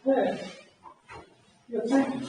Yeah. You're saying.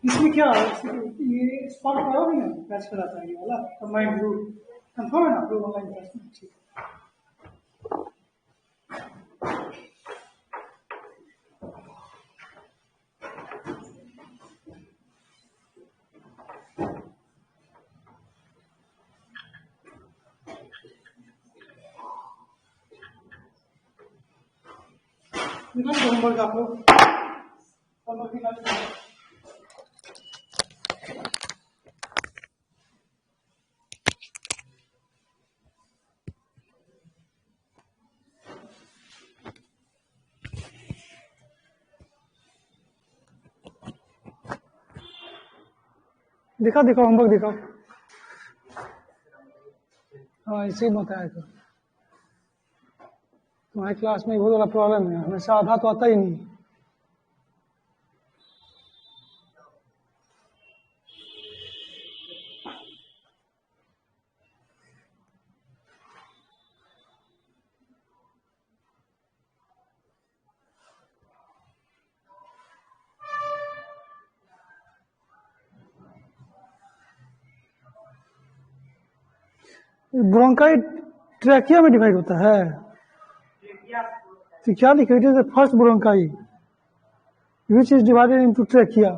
इसमें क्या है ये स्पॉट करोगे ना क्रैश कराता है ये वाला कंबाइंड ब्लू कंफर्म है ना ब्लू वाला इन्वेस्टमेंट ठीक निकाल दो होमवर्क आप लोग होमवर्क निकाल दो दिखा दिखाओ होमवर्क दिखाओ हाँ इसी में होता है तो तुम्हारी क्लास में बहुत बड़ा प्रॉब्लम है हमेशा आधा तो आता ही नहीं ब्रोंकाई ट्रैकिया में डिवाइड होता है तो क्या लिखे it is the first bronchi which is divided into trachea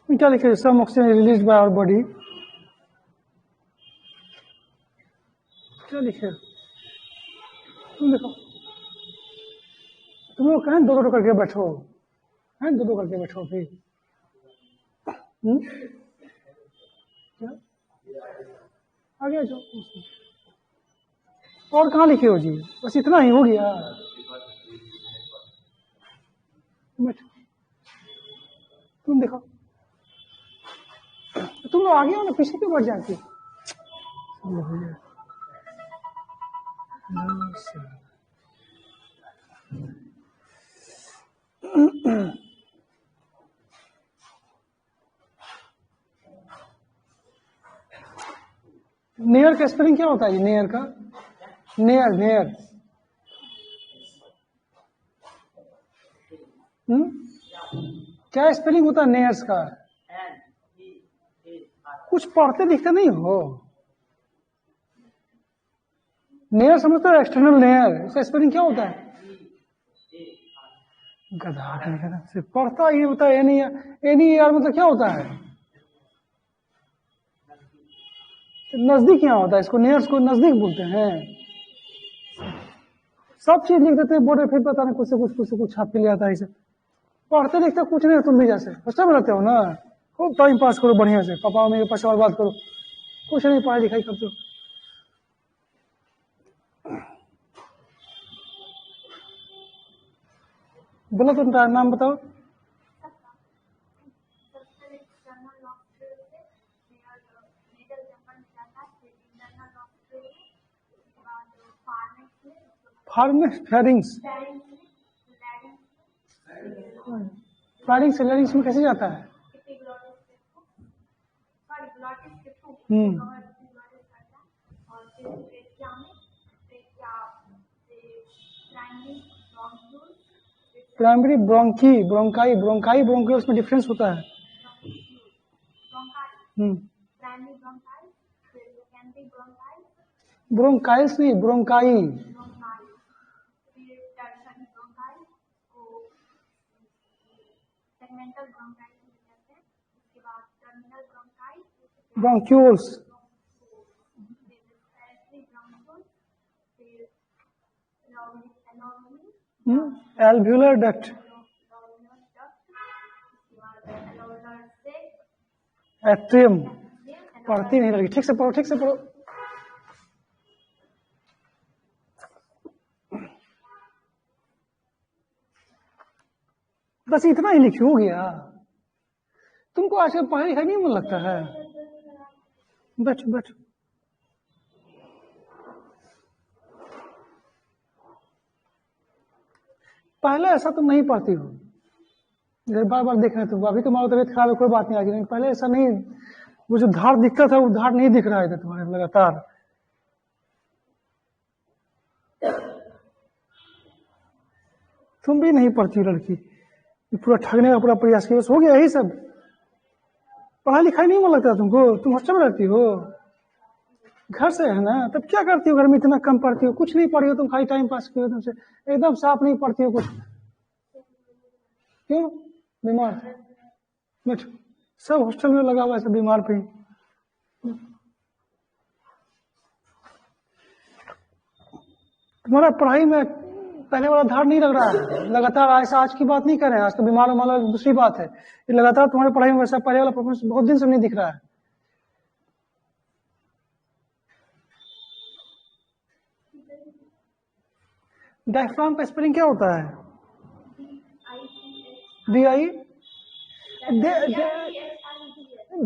क्या लिखे some oxygen release by our body क्या लिखे तुम देखो तुम लोग कहें दो करके बैठो हैं दो करके बैठो फिर क्या आगे आ जाओ और कहाँ लिखे हो जी बस इतना ही हो गया बैठो तुम देखो तुम लोग आगे हो ना पीछे क्यों बढ़ जाती नेयर का स्पेलिंग क्या होता है जी नेयर का नेयर नेयर क्या स्पेलिंग होता है नेयर्स का कुछ पढ़ते दिखते नहीं हो नेयर समझते हो एक्सटर्नल नेयर इसका स्पेलिंग क्या होता है गधा सिर्फ पढ़ता ये होता है एनी यार मतलब क्या होता है नजदीक यहाँ होता है इसको नेयर्स को नजदीक बोलते हैं सब चीज लिख देते हैं बोर्ड में फिर पता नहीं कुछ से कुछ छाप के ले आता है इसे पढ़ते लिखते कुछ नहीं तुम भी जैसे हॉस्टल में रहते हो ना खूब टाइम पास करो बढ़िया से पापा मेरे पास और बात करो कुछ नहीं पढ़ाई लिखाई करते हो बोलो तुम नाम बताओ फार्मेक्स फेरिंग्स, फेरिंग्स से लैरिंग्स में कैसे जाता है? Primary bronchi, bronchi, bronchi bronchioles में डिफरेंस होता है। ब्रोंकाइल्स नहीं, bronchi. Bronchioles, alveolar duct, atrium. पढ़ती नहीं लगी, ठीक से पढ़ो, ठीक से पढ़ो। बस इतना ही लिखी हो गया। तुमको आजकल पढ़ाई लिखाई नहीं मन लगता है? बैठो बैठो। पहले ऐसा तुम नहीं पढ़ती हो, बार बार देख रहे थे। अभी तुम्हारा तबीयत खराब है, कोई बात नहीं, लेकिन पहले ऐसा नहीं। वो जो धार दिखता था वो धार नहीं दिख रहा है तुम्हारे लगातार। तुम भी नहीं पढ़ती लड़की, पूरा ठगने का पूरा प्रयास किया, बस हो गया यही सब। पढ़ाई लिखाई नहीं मन लगता तुमको? तुम हॉस्टल में रहती हो, घर से है ना, तब क्या करती हो घर में? इतना कम पढ़ती हो, कुछ नहीं पढ़ी हो तुम, खाली टाइम पास किए हो तुमसे, एकदम साफ नहीं पढ़ती हो कुछ। क्यों? बीमार? बैठो, सब हॉस्टल में लगा हुआ है, सब बीमार पे। तुम्हारा पढ़ाई में पहले वाला धार नहीं लग रहा है लगातार। ऐसा आज की बात नहीं कर रहे हैं, आज तो बीमार वाला दूसरी बात है। ये लगातार तुम्हारे पढ़ाई में वैसा पहले वाला परफॉर्मेंस बहुत दिन से नहीं दिख रहा है। डायफ्राम का स्पेलिंग क्या होता है? DI।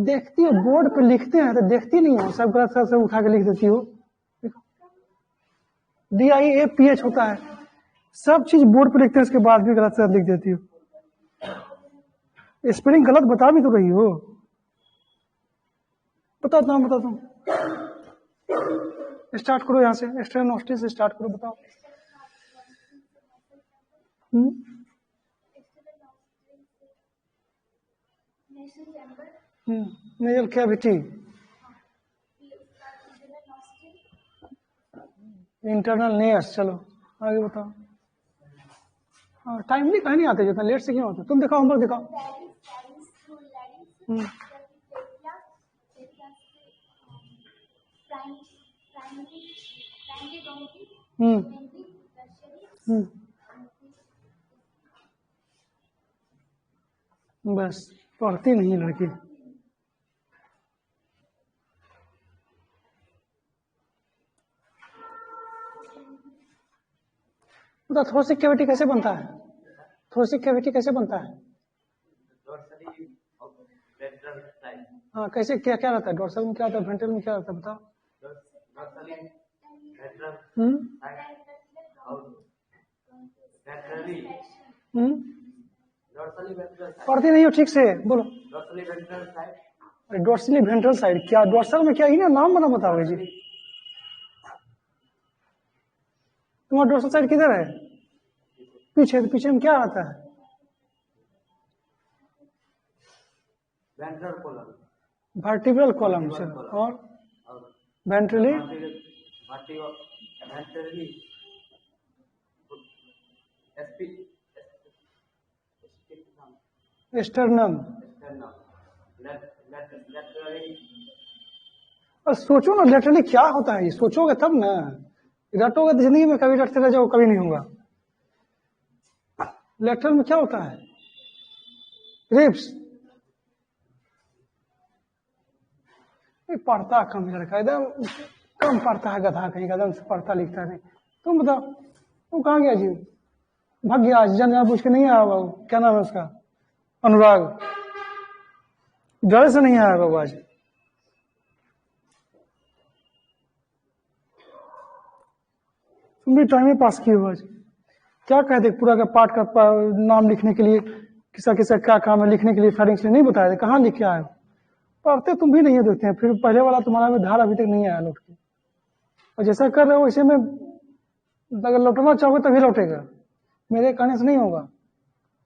देखती हो बोर्ड पे लिखते हैं तो देखती नहीं हो, सब गलत सब उठा के लिख देती हो। DIAPH होता है, सब चीज बोर्ड पे लिखते हैं, उसके बाद भी गलत से लिख देती हो। स्पेलिंग गलत बता भी तो रही हो। बताता हूँ, बताता हूँ। स्टार्ट करो यहाँ से, स्टेनोस्टिस से स्टार्ट करो, बताओ। Nasal cavity, internal नेयर्स। चलो आगे बताओ। हाँ, टाइमली कहीं नहीं आते, जितना लेट से क्यों होते? तुम दिखाओ, होमवर्क दिखाओ। बस पढ़ती नहीं लड़की। बता, थोरेसिक कैविटी कैसे बनता है? थोरेसिक कैविटी कैसे बनता है? हाँ, कैसे, क्या क्या रहता है? डोर्सल में क्या रहता है, वेंट्रल में क्या रहता है, बताओ। पढ़ती नहीं हो ठीक से, बोलो। डोर्सली वेंट्रल साइड, क्या डोर्सल में क्या ही ना नाम बना बताओगे जी। तुम्हारा डोर्सल साइड किधर है? पीछे, तो पीछे में क्या आता है? वर्टिब्रल कॉलम से, और वेंट्रली स्टर्नम। और सोचो ना लेटरली क्या होता है, ये सोचोगे तब ना। रटोगे तो जिंदगी में कभी रटते रह जाओ, कभी नहीं होगा। लेटरल में क्या होता है? रिब्स। पढ़ता कम लड़का, एकदम कम पढ़ता है, गधा कहीं का, एकदम से पढ़ता लिखता नहीं। तुम बताओ, तुम कहाँ गया जी? भाग गया आज, जान पूछ के नहीं आया बाबू, क्या नाम है उसका? अनुराग। डर से नहीं आया बाबू आज। तुम भी टाइम में पास किए हो आज। क्या कहते पूरा का पाठ का नाम लिखने के लिए किसा किसा क्या काम है लिखने के लिए फेडिंग से नहीं बताया, कहाँ लिख के आए हो? पढ़ते तुम भी नहीं है देखते हैं, फिर पहले वाला तुम्हारा भी धार अभी तक नहीं आया लौट के। और जैसा कर रहे हो वैसे में अगर लौटना चाहोगे तभी लौटेगा, मेरे कहने से नहीं होगा।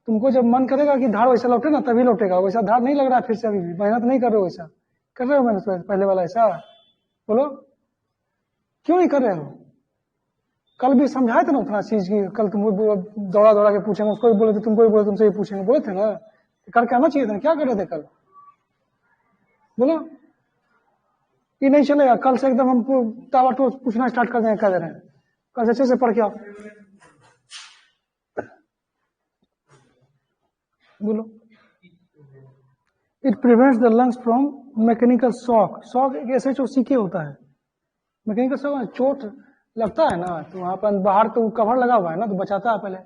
तुमको जब मन करेगा कि धार वैसा लौटे ना तभी लौटेगा, वैसा धार नहीं लग रहा है फिर से, अभी भी मेहनत नहीं कर रहे हो वैसा। कर रहे हो मेहनत पहले वाला ऐसा? बोलो क्यों नहीं कर रहे हो? कल भी समझाए थे ना उतना चीज की, कल तुम दौड़ा दौड़ा के पूछेंगे, उसको भी बोले थे, तुमको भी बोले, तुमसे भी पूछेंगे, बोले थे ना करके आना चाहिए था। क्या कर रहे थे कल? बोलो ये नहीं चलेगा, कल से एकदम हमको ताबड़तोड़ पूछना स्टार्ट कर देंगे, कह दे रहे हैं कल से अच्छे से पढ़ के आओ। बोलो it prevents the lungs from mechanical shock. Shock एक ऐसे जो सीखे होता है, मैकेनिकल शॉक चोट लगता है ना तो वहां पर बाहर तो कवर लगा हुआ है ना तो बचाता है पहले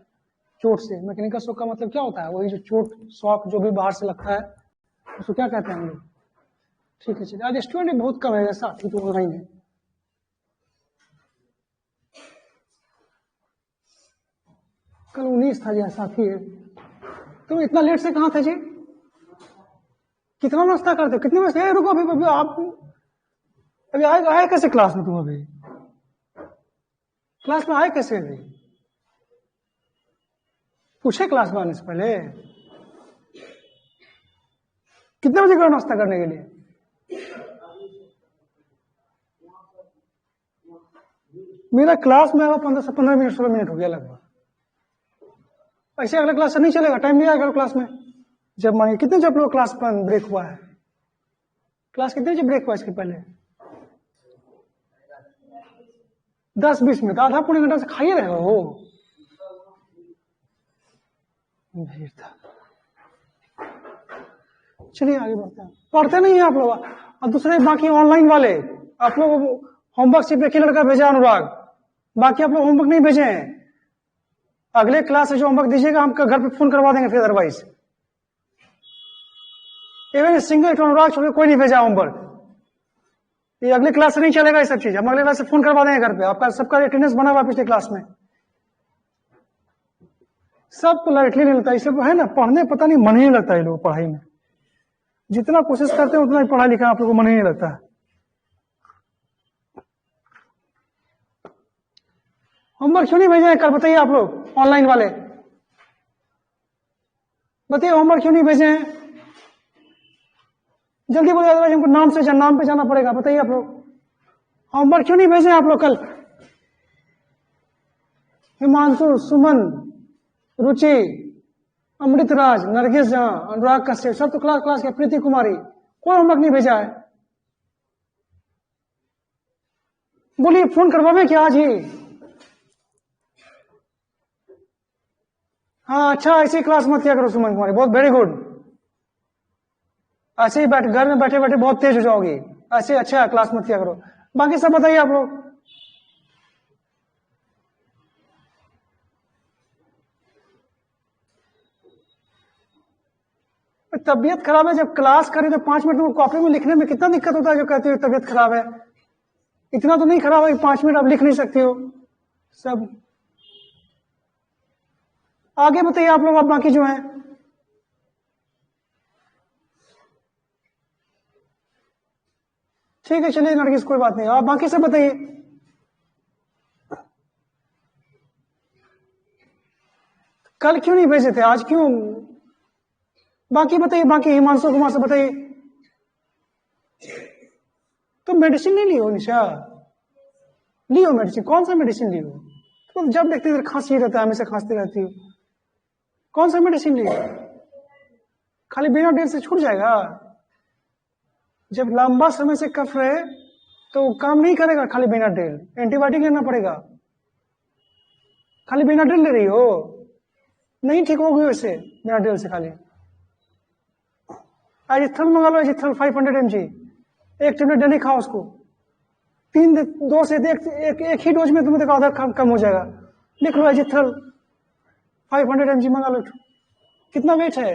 चोट से। मैकेनिकल शॉक का मतलब क्या होता है? वही जो चोट शॉक जो भी बाहर से लगता है उसको क्या कहते हैं हम लोग? ठीक है चलिए, आज स्टूडेंट बहुत कम है, साथी तो ऑनलाइन है। कल 19 था जी, साथी है। तुम इतना लेट से कहाँ थे जी? कितना नाश्ता करते हो? कितने बजे? रुको अभी आप अभी आए कैसे क्लास में? तुम अभी क्लास में आए कैसे? अभी पूछे क्लास में आने से पहले कितने बजे करो नाश्ता करने के लिए? मेरा क्लास में 15 मिनट 16 मिनट हो गया लगभग। ऐसे अगला क्लास से नहीं चलेगा, टाइम नहीं आएगा क्लास में। जब मानिए कितने जब लोग क्लास पर ब्रेक हुआ है? क्लास कितने बजे ब्रेक हुआ इसके पहले? 10-20 मिनट, आधा पौने घंटा से खाइए रहे हो। भीड़ था। चलिए आगे बढ़ते हैं। पढ़ते नहीं है आप लोग, और दूसरे बाकी ऑनलाइन वाले आप लोग होमवर्क सिर्फ एक ही लड़का भेजा अनुराग, बाकी आप लोग होमवर्क नहीं भेजे हैं। अगले क्लास से जो होमवर्क दीजिएगा हम घर पे फोन करवा देंगे फिर, अदरवाइज इवन सिंगल अनुराग छोड़ कोई नहीं भेजा होमवर्क। ये अगले क्लास से नहीं चलेगा ये सब चीज, हम अगले क्लास से फोन करवा देंगे घर पे। आपका सबका अटेंडेंस बना हुआ पिछले क्लास में, सबको लाइटली नहीं लगता इसलिए है ना, पढ़ने पता नहीं मन ही नहीं लगता है लोग पढ़ाई में। जितना कोशिश करते हैं उतना ही पढ़ा लिखा आप लोगों को मन ही नहीं लगता है। होमवर्क क्यों नहीं भेजे कल? बताइए आप लोग ऑनलाइन वाले, बताइए होमवर्क क्यों नहीं भेजे हैं? जल्दी बोलिए, अदरवाइज हमको नाम पे जाना पड़ेगा। बताइए आप लोग होमवर्क क्यों नहीं भेजे आप लोग कल? हिमांशु, सुमन, रुचि, अमृतराज, नरगिस जहां, अनुराग कश्यप, सब तो क्लास के, प्रीति कुमारी, कोई होमवर्क नहीं भेजा है। बोलिए फोन करवावे क्या आज ही? हाँ अच्छा, ऐसी क्लास मत किया करो सुमन कुमारी, बहुत वेरी गुड। ऐसे ही घर में बैठे बैठे बहुत तेज हो जाओगी, ऐसे अच्छा क्लास मत किया करो। बाकी सब बताइए आप लोग। तबीयत खराब है, जब क्लास करें तो 5 मिनट में कॉपी में लिखने में कितना दिक्कत होता है। जो कहते हो तबीयत खराब है, इतना तो नहीं खराब है 5 मिनट आप लिख नहीं सकती हो सब। आगे बताइए आप लोग, आप बाकी जो हैं। ठीक है चलिए नरगिस, कोई बात नहीं, आप बाकी सब बताइए। कल क्यों नहीं भेजे थे, आज क्यों? बाकी बताइए, बाकी हिमांशु कुमार से बताइए। तो मेडिसिन नहीं ली हो निशा? ली हो मेडिसिन? कौन सा मेडिसिन ली हो? तो जब देखते इधर खांसी रहता है, हमेशा खांसती रहती हो। कौन सा मेडिसिन ली हो? खाली बिना डेट से छूट जाएगा? जब लंबा समय से कफ रहे तो काम नहीं करेगा खाली बिना डेल, एंटीबायोटिक लेना पड़ेगा। खाली बिना डेल ले रही हो, नहीं ठीक होगी वैसे बिना डेल से। खाली एजिथ्रल मंगा लो, एजिथ्रल 500 mg, एक टेबलेट डेली खाओ उसको। 2 से एक ही डोज में तुम्हें देखो आधा कम हो जाएगा। लिख लो एजिथ्रल 500 mg मंगा लो। कितना वेट है?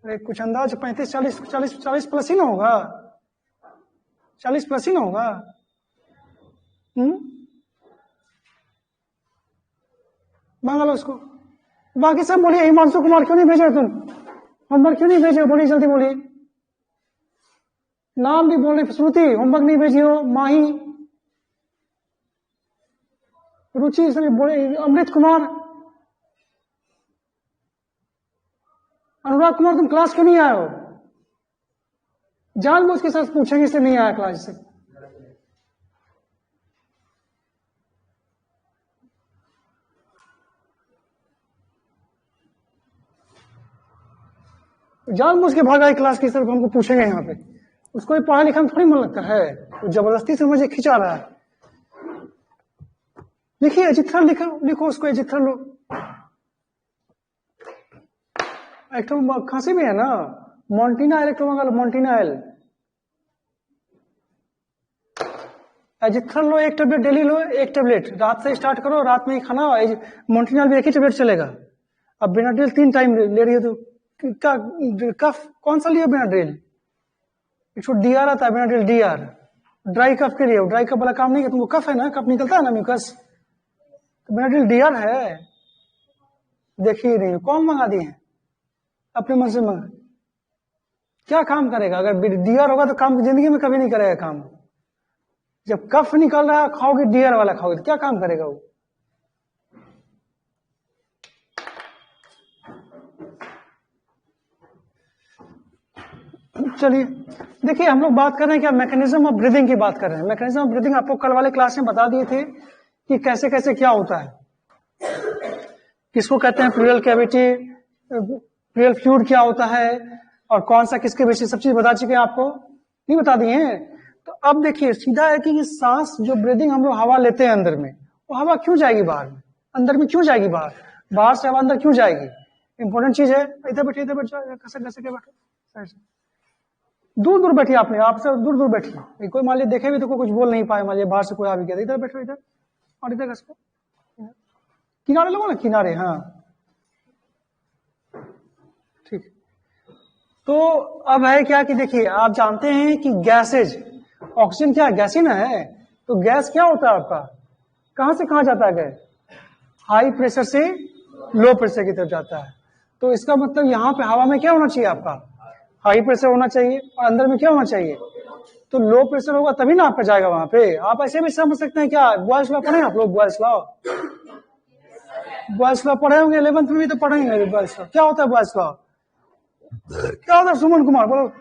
अरे कुछ अंदाज 35-40 प्लस ही ना होगा? 40 प्लस ही ना होगा? मांगा लो उसको। बाकी सब बोलिए, हिमांशु कुमार क्यों नहीं भेजे तुम? होमवर्क क्यों नहीं भेजे? बोलिए जल्दी बोलिए। नाम भी बोल रहे। श्रुति होमवर्क नहीं भेजी हो, माही, रुचि सभी बोले, अमृत कुमार, अनुराग कुमार तुम क्लास क्यों नहीं आए हो? जानबूझ के साथ पूछेंगे इसलिए नहीं आया क्लास से। जानबूझ के भागा है क्लास की तरफ, हमको पूछेंगे यहाँ पे। उसको भी पढ़ा लिखा में थोड़ी मन लगता है, वो जबरदस्ती से मुझे खिंचा रहा है। लिखिए एजिथ्रल, लिखो उसको एजिथ्रल लो। एक तो खांसी भी है ना, मॉन्टिना एल, एक तो मंगा लो मॉन्टिना एल। एजिथ्रल लो, एक टेबलेट डेली लो, एक टेबलेट रात से स्टार्ट करो, रात में ही खाना। मॉन्टिना भी एक ही टेबलेट चलेगा। अब बेनाड्रिल 3 टाइम ले रही है तो कफ कौन सा लिया बेनाड्रिल? इसको डीआर आता है, बेनाड्रिल डीआर, ड्राई कफ के लिए। ड्राई कफ वाला काम नहीं है, तुमको कफ है ना, कफ निकलता है ना म्यूकस, तो बेनाड्रिल डीआर है। देखिए नहीं कौन मंगा दिए हैं, अपने मन से मंगा। क्या काम करेगा? अगर डीआर होगा तो काम जिंदगी में कभी नहीं करेगा काम। जब कफ निकल रहा है खाओगे डीआर वाला खाओगे तो क्या काम करेगा वो? चलिए देखिए, हम लोग बात कर रहे हैं क्या, मैकेनिज्म ऑफ ब्रीदिंग की बात कर रहे हैं। मैकेनिज्म ऑफ ब्रीदिंग आपको कल वाले क्लास में बता दिए थे कि कैसे कैसे क्या होता है, किसको कहते हैं प्लूरल कैविटी, प्लूरल फ्लूइड क्या होता है, और कौन सा किसके बेसिस, सब चीज बता चुके हैं आपको, नहीं बता दिए हैं? तो अब देखिए सीधा है कि ये सांस जो ब्रीदिंग हम लोग हवा लेते हैं अंदर में, वो हवा क्यों जाएगी बाहर में? अंदर में क्यों जाएगी बाहर? बाहर से हवा अंदर क्यों जाएगी? इंपॉर्टेंट चीज है। इधर बैठिए, इधर बैठ जाओ, कैसे के बैठो, दूर दूर बैठिए, आपने आपसे दूर दूर बैठिए। कोई मान लीजिए देखे भी तो कोई कुछ बोल नहीं पाए, मान लीजिए बाहर से कोई आ भी गया, इधर बैठो, इधर और इधर कसको किनारे लगो ना, किनारे, हाँ ठीक। तो अब है क्या कि देखिए, आप जानते हैं कि गैसेज, ऑक्सीजन क्या गैस ही ना है, तो गैस क्या होता है आपका, कहां से कहां जाता है गैस? हाई प्रेशर से लो प्रेशर की तरफ जाता है। तो इसका मतलब यहाँ पे हवा में क्या होना चाहिए आपका? हाई प्रेशर होना चाहिए, और अंदर में क्या होना चाहिए? तो लो प्रेशर होगा तभी ना आपका जाएगा वहां पे। आप ऐसे भी समझ सकते हैं क्या, बॉयल्स लॉ पढ़े आप लोग? बॉयल्स लॉ, बॉयल्स लॉ पढ़े होंगे, 11th में भी तो पढ़ेंगे बॉयल्स लॉ। क्या होता है बॉयल्स लॉ? क्या होता है सुमन कुमार, बोलो।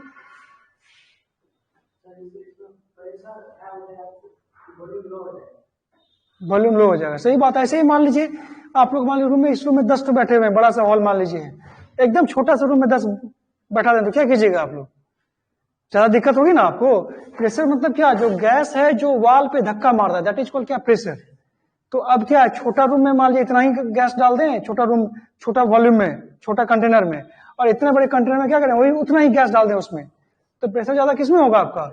वॉल्यूम लो हो जाएगा, सही बात है। ऐसे ही मान लीजिए आप लोग, मान लीजिए रूम में, इस रूम में 10 तो बैठे हुए हैं, बड़ा सा हॉल मान लीजिए, एकदम छोटा सा रूम में 10 बैठा दें तो क्या कीजिएगा आप लोग? ज्यादा दिक्कत होगी ना आपको। प्रेशर मतलब क्या, जो गैस है जो वाल पे धक्का मारता है, दैट इज कॉल्ड क्या, प्रेशर। तो अब क्या है, छोटा रूम में मान लीजिए इतना ही गैस डाल दें, छोटा रूम, छोटा वॉल्यूम में, छोटा कंटेनर में, और इतने बड़े कंटेनर में क्या करें, वही उतना ही गैस डाल दें उसमें, तो प्रेशर ज्यादा किसमें होगा आपका?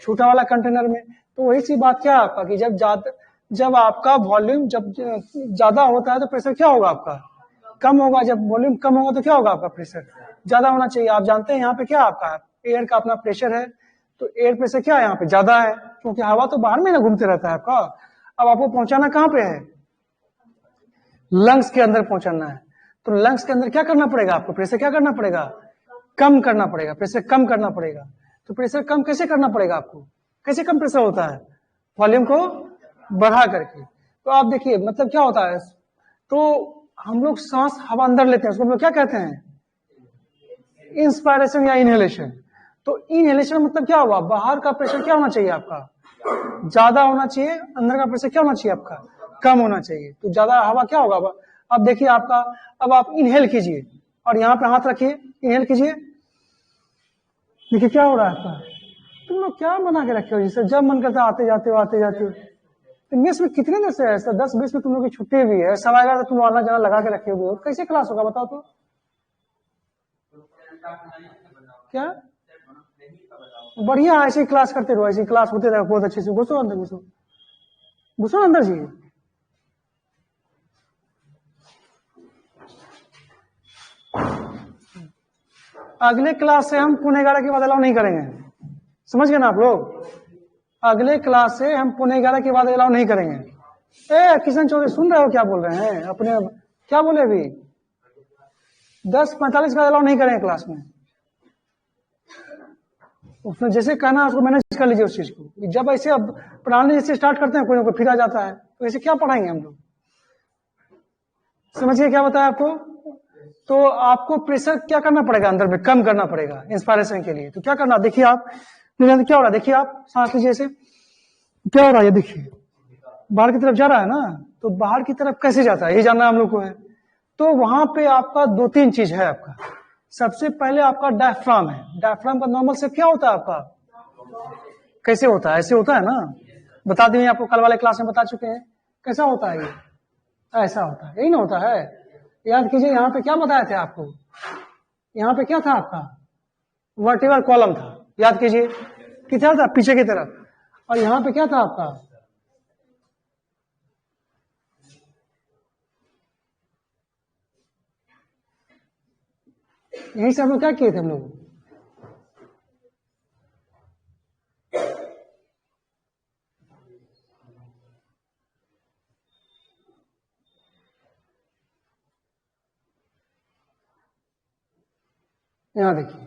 छोटा वाला कंटेनर में। तो वही सी बात क्या है आपका कि जब आपका वॉल्यूम जब ज्यादा होता है तो प्रेशर क्या होगा आपका? कम होगा। जब वॉल्यूम कम होगा तो क्या होगा आपका? प्रेशर ज्यादा होना चाहिए। आप जानते हैं यहाँ पे क्या आपका एयर का अपना प्रेशर है, तो एयर प्रेशर क्या है यहाँ पे? ज्यादा है, क्योंकि हवा तो बाहर में ना घूमते रहता है आपका। अब आपको पहुंचाना कहाँ पे है? लंग्स के अंदर पहुंचाना है। तो लंग्स के अंदर क्या करना पड़ेगा आपको? प्रेशर क्या करना पड़ेगा? कम करना पड़ेगा, प्रेशर कम करना पड़ेगा। तो प्रेशर कम कैसे करना पड़ेगा आपको? कैसे कम प्रेशर होता है? वॉल्यूम को बढ़ा करके। तो आप देखिए मतलब क्या होता है, तो हम लोग सांस हवा अंदर लेते हैं, उसको हम लोग क्या कहते हैं? इंस्पायरेशन या इनहेलेशन। तो इनहेलेशन मतलब क्या हुआ, बाहर का प्रेशर क्या होना चाहिए आपका? ज्यादा होना चाहिए, अंदर का प्रेशर क्या होना चाहिए आपका? कम होना चाहिए। तो ज्यादा हवा क्या होगा? अब देखिए आपका, अब आप इनहेल कीजिए और यहाँ पे हाथ रखिए, इनहेल कीजिए, देखिए क्या हो रहा है आपका। तुम लोग क्या बना के रखे हो जिससे जब मन करता आते जाते हो, आते जाते हो। तो मेस में कितने दिन से है? 10-20 में तुम लोग की छुट्टी भी है, 11:15 तुम आना जाना लगा के रखे हुए हो, कैसे क्लास होगा बताओ तो? क्या बढ़िया, ऐसे ही क्लास करते रहो, ऐसी क्लास होते रहो बहुत अच्छे से। घुसो अंदर, घुसो घुसो अंदर जी। अगले क्लास से हम 11:15 के बाद अलाउ नहीं करेंगे, समझ गए ना आप लोग? अगले क्लास से हम 11:15 के बाद अलाउ नहीं करेंगे। किशन चौधरी सुन रहे हो क्या बोल रहे हैं? अपने क्या बोले अभी? 10:45 का अलाउ नहीं करेंगे क्लास में। उसने जैसे कहना उसको मैनेज कर लीजिए उस चीज को। जब ऐसे अब पढ़ाने जैसे स्टार्ट करते हैं कोई ना कोई फिर आ जाता है, तो ऐसे क्या पढ़ाएंगे हम लोग? समझिए क्या बताया आपको? तो आपको प्रेशर क्या करना पड़ेगा अंदर में, कम करना पड़ेगा इंस्पायरेशन के लिए। तो क्या करना, देखिए आप क्या हो रहा है, देखिए आप सांस लीजिए ऐसे, क्या हो रहा है देखिए, बाहर की तरफ जा रहा है ना। तो बाहर की तरफ कैसे जाता है ये जानना हम लोग को है। तो वहां पे आपका 2-3 चीज है आपका। सबसे पहले आपका डायफ्राम है। डायफ्राम का नॉर्मल से क्या होता है आपका? कैसे होता है? ऐसे होता है ना, बता दिए आपको, कल वाले क्लास में बता चुके हैं। कैसा होता है ये? ऐसा होता है, यही ना होता है। याद कीजिए यहाँ पे क्या बताए थे आपको, यहाँ पे क्या था आपका? वर्टिकल कॉलम था। याद कीजिए कितना था पीछे की तरफ, और यहाँ पे क्या था आपका? यही से हम लोग क्या किए थे हम लोग? यहाँ देखिए,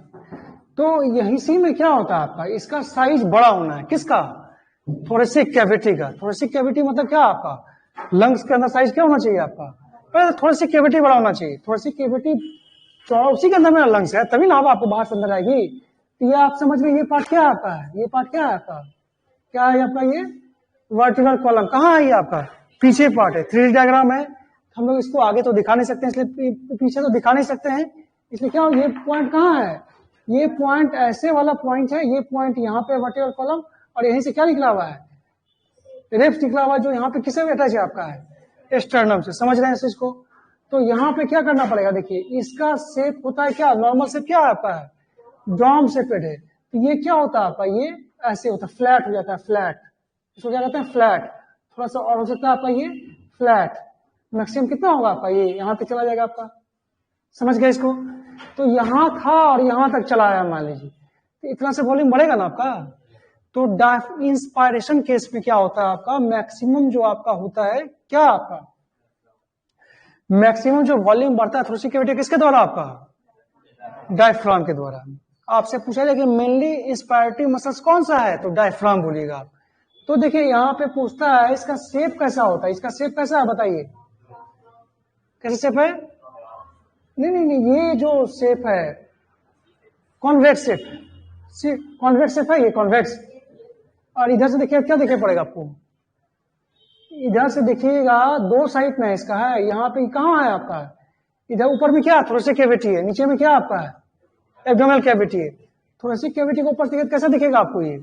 तो यही सी में क्या होता है आपका, इसका साइज बड़ा होना है। किसका? थोरेसिक कैविटी का। थोरेसिक कैविटी मतलब क्या आपका? लंग्स के अंदर साइज क्या होना चाहिए आपका? पहले थोरेसिक कैविटी बड़ा होना चाहिए। थोरेसिक कैविटी चौड़ा, उसी के अंदर में लंग्स है, तभी ना हवा आपको बाहर से अंदर आएगी। तो ये आप समझ रहे, ये पार्ट क्या आता है? ये पार्ट क्या है आपका? क्या है आपका? ये वर्टिकल कॉलम। कहाँ है ये आपका? पीछे पार्ट है। 3D डायग्राम है। हम लोग इसको आगे तो दिखा नहीं सकते, इसलिए पीछे तो दिखा नहीं सकते हैं। इसलिए क्या, ये पॉइंट कहाँ है? ये पॉइंट ऐसे वाला पॉइंट है। ये पॉइंट यहाँ पे वर्टिकल कॉलम, और यहीं से क्या निकला हुआ है? रिब्स निकला हुआ, जो यहाँ पे किसे अटैच है आपका है? स्टर्नम से। समझ रहे हैं इस चीज को? तो यहाँ पे क्या करना पड़ेगा, देखिए इसका शेप होता है क्या? नॉर्मल शेप क्या आता है? डॉम शेपेड है। तो ये क्या होता है आपका? ये ऐसे होता है, फ्लैट हो जाता है, फ्लैट। इसको क्या कहते हैं? फ्लैट। थोड़ा सा और हो सकता है आपका ये फ्लैट। मैक्सिमम कितना होगा आपका? ये यहाँ पे चला जाएगा आपका। समझ गए इसको? तो यहाँ था और यहाँ तक चला आया मान लीजिए, तो इतना से वॉल्यूम बढ़ेगा ना आपका। तो इंस्पायरेशन केस में क्या होता है आपका? मैक्सिमम जो आपका होता है क्या आपका? मैक्सिमम जो वॉल्यूम बढ़ता है थोरेसिक कैविटी किसके द्वारा आपका? डायफ्राम के द्वारा। आपसे पूछा जाए कि मेनली इंस्पायरेटरी मसल्स कौन सा है, तो डायफ्राम बोलिएगा आप। तो देखिए यहाँ पे पूछता है इसका शेप कैसा होता है? इसका शेप कैसा है बताइए? कैसे शेप है? नहीं, ये जो शेप है कॉन्वेक्स शेप। कॉन्वेक्स शेप है ये, कॉन्वेक्स। और इधर से देखिए क्या दिखाई पड़ेगा आपको? इधर से देखिएगा दो साइड में इसका है। यहाँ पे कहाँ है आपका? इधर ऊपर में क्या? थोरेसिक कैविटी है। नीचे में क्या आपका है? एब्डोमिनल कैविटी है। थोरेसिक कैविटी को ऊपर से कैसा दिखेगा आपको? ये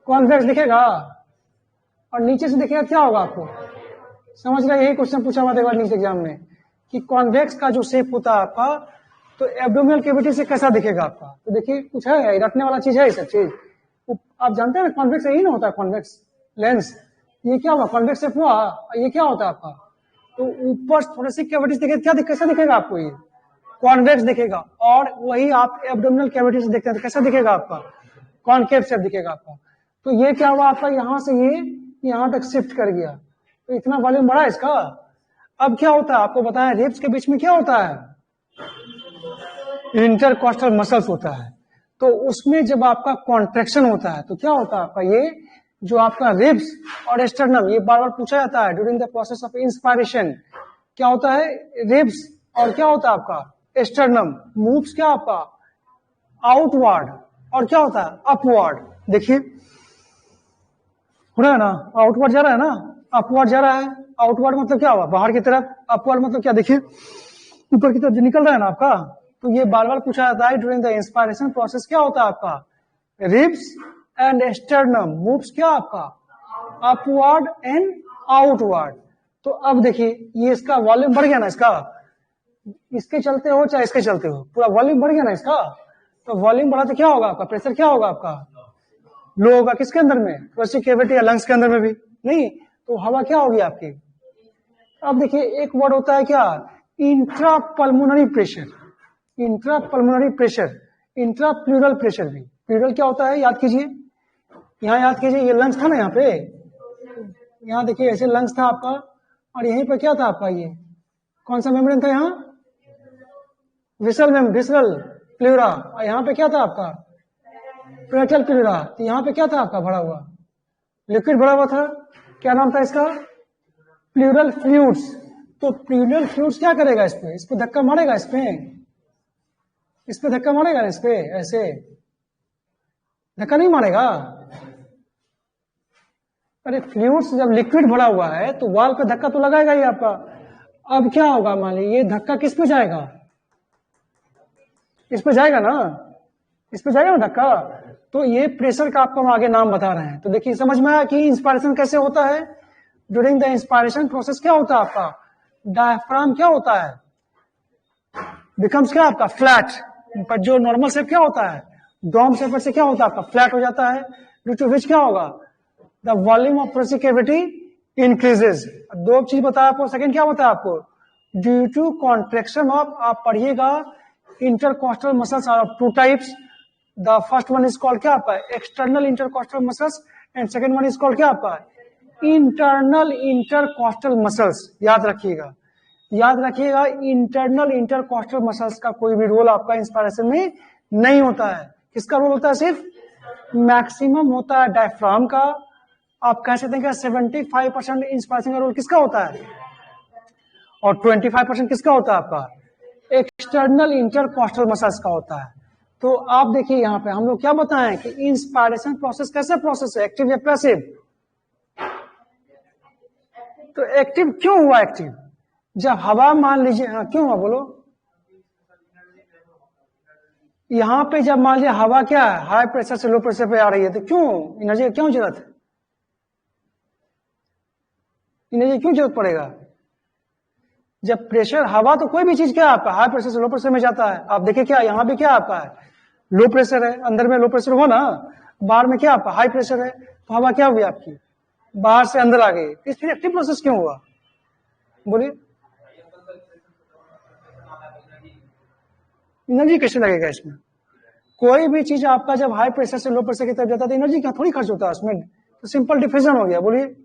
कॉन्वेक्स दिखेगा। और नीचे से देखिएगा क्या होगा आपको? समझ रहे? यही क्वेश्चन पूछा हुआ था नीचे एग्जाम में कि कॉन्वेक्स का जो शेप होता है आपका, तो एब्डोमिनल कैविटी से कैसा दिखेगा आपका? तो देखिए कुछ है, रखने वाला चीज है सब चीज। आप जानते हैं कॉन्वेक्स यही ना होता है, कॉन्वेक्स लेंस। ये क्या हुआ? कॉन्वेक्स शेप हुआ। ये क्या होता है आपका? तो ऊपर थोरेसिक कैविटी से क्या कैसा दिखेगा आपको? ये कॉन्वेक्स दिखेगा। और वही आप एब्डोमिनल कैविटी से देखते हैं तो कैसा दिखेगा आपका? कॉनकेव शेप दिखेगा आपका। तो ये क्या हुआ आपका? यहां से ये यहां तक शिफ्ट कर गया, तो इतना वॉल्यूम बढ़ा इसका। अब क्या होता है आपको बताएं, रिब्स के बीच में क्या होता है? इंटरकॉस्टल मसल्स होता है। तो उसमें जब आपका कॉन्ट्रैक्शन होता है तो क्या होता है आपका? ये जो आपका रिब्स और स्टर्नम, ये बार बार पूछा जाता है during the process of inspiration. क्या होता है? रिब्स और क्या होता है आपका? स्टर्नम मूव्स क्या आपका? आउटवर्ड। और क्या होता है? अपवर्ड। देखिए हो रहा है ना, आउटवर्ड जा रहा है ना, अपवर्ड जा रहा है। आउटवर्ड मतलब क्या हुआ? बाहर की तरफ। अपवर्ड मतलब क्या? देखिए ऊपर की तरफ जो निकल रहा है ना आपका। तो ये बार बार पूछा जाता है ड्यूरिंग द इंस्पायरेशन प्रोसेस क्या होता है आपका? रिब्स एंड स्टर्नम मूव्स क्या आपका? Upward and outward. तो अब देखिए ये इसका वॉल्यूम बढ़ गया ना इसका, इसके चलते हो चाहे इसके चलते हो, पूरा वॉल्यूम बढ़ गया ना इसका। तो वॉल्यूम बढ़ा तो क्या होगा आपका? प्रेशर क्या होगा आपका? लो होगा। किसके अंदर में? थोरेसिक कैविटी या लंग्स के अंदर में भी नहीं। तो हवा क्या होगी आपकी? अब देखिए एक वर्ड होता है क्या? Intra pulmonary pressure. Intra pulmonary pressure, intra pleural pressure भी। प्लूरल क्या होता है याद कीजिए? यहाँ याद कीजिए, ये लंग्स था ना यहाँ पे, यहाँ देखिए ऐसे लंग्स था आपका, और यहीं पर क्या था आपका, ये कौन सा मेम्ब्रेन था यहाँ, विसरल प्लूरा, और यहाँ पे क्या था आपका, पेरेटल प्लूरा। तो यहाँ पे क्या था आपका भरा हुआ, लिक्विड भरा हुआ था, क्या नाम था इसका, प्लूरल फ्लूइड्स। तो प्लूरल फ्लूइड्स क्या करेगा, इस पे धक्का मारेगा, इस पे धक्का मारेगा, इस पे ऐसे धक्का नहीं मारेगा। अरे फ्लूइड्स जब लिक्विड भरा हुआ है तो वाल पे धक्का तो लगाएगा ही आपका। अब क्या होगा, मान लीजिए ये धक्का किस पे जाएगा, इस पे जाएगा ना, इस पे जाएगा ना धक्का। तो ये प्रेशर का आपको हम आगे नाम बता रहे हैं। तो देखिए समझ में आया कि इंस्पायरेशन कैसे होता है। ड्यूरिंग द इंस्पायरेशन प्रोसेस क्या होता है आपका, डायफ्राम क्या होता है, बिकम्स क्या आपका फ्लैट, पर जो नॉर्मल शेप क्या होता है, डोम शेप से क्या होता है आपका फ्लैट हो जाता है। ड्यू टू विच क्या होगा, the volume of pressure cavity increases. दो चीज बताया आपको, सेकंड क्या बताया आपको, ड्यू टू कॉन्ट्रेक्शन ऑफ, आप पढ़िएगा intercostal muscles are of two types. The first one is called क्या आपका, external intercostal muscles, and second one is called क्या आपका, इंटरनल इंटरकॉस्टल मसल्स। याद रखिएगा, याद रखिएगा, इंटरनल इंटरकॉस्टल मसल्स का कोई भी रोल आपका इंस्पायरेशन में नहीं होता है। किसका रोल होता है, सिर्फ मैक्सिमम होता है डायफ्राम का। आप कह सकते हैं कि 75% इंस्पायरेशन का रोल किसका होता है, और 25% किसका होता है आपका, एक्सटर्नल इंटरकॉस्टल मसल्स का होता है। तो आप देखिए यहाँ पे हम लोग क्या बताएं कि इंस्पायरेशन प्रोसेस कैसे प्रोसेस है, एक्टिव या पैसिव। तो एक्टिव क्यों हुआ, एक्टिव जब हवा मान लीजिए, हाँ क्यों हुआ बोलो, यहां पे जब मान लीजिए हवा क्या है, हाई प्रेशर से लो प्रेशर पे आ रही है, तो क्यों एनर्जी क्यों जरूरत है, एनर्जी क्यों जरूरत पड़ेगा। जब प्रेशर हवा, तो कोई भी चीज क्या है आपका हाई प्रेशर से लो प्रेशर में जाता है। आप देखिए क्या यहाँ भी क्या आपका है, लो प्रेशर है, अंदर में लो प्रेशर हो ना, बाहर में क्या आपका हाई प्रेशर है, तो हवा क्या हुई आपकी बाहर से अंदर आ गई। इस फिर एक्टिव प्रोसेस क्यों हुआ, बोलिए एनर्जी कैसे लगेगा इसमें। कोई भी चीज आपका जब हाई प्रेशर से लो प्रेशर की तरफ जाता है तो एनर्जी क्या थोड़ी खर्च होता है उसमें, तो सिंपल डिफ्यूजन हो गया। बोलिए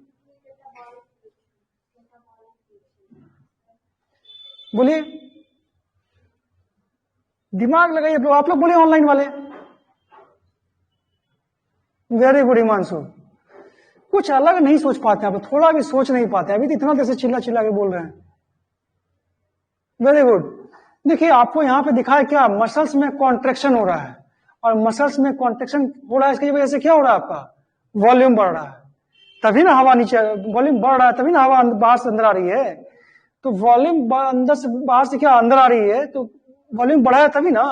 बोलिए, दिमाग लगाइए आप लोग, बोलिए ऑनलाइन वाले। वेरी गुड हिमांशु, कुछ अलग नहीं सोच पाते आप, थोड़ा भी सोच नहीं पाते, अभी तो इतना देर से चिल्ला चिल्ला के बोल रहे हैं। Very good. देखिए आपको यहाँ पे दिखा है क्या, मसल्स में कॉन्ट्रेक्शन हो रहा है, और मसल्स में कॉन्ट्रेक्शन हो रहा है, इसकी वजह से क्या हो रहा है आपका, वॉल्यूम बढ़ रहा है, तभी ना हवा नीचे, वॉल्यूम बढ़ रहा है तभी ना हवा बाहर से अंदर आ रही है। तो वॉल्यूम अंदर से बाहर से क्या अंदर आ रही है, तो वॉल्यूम बढ़ा है तभी ना।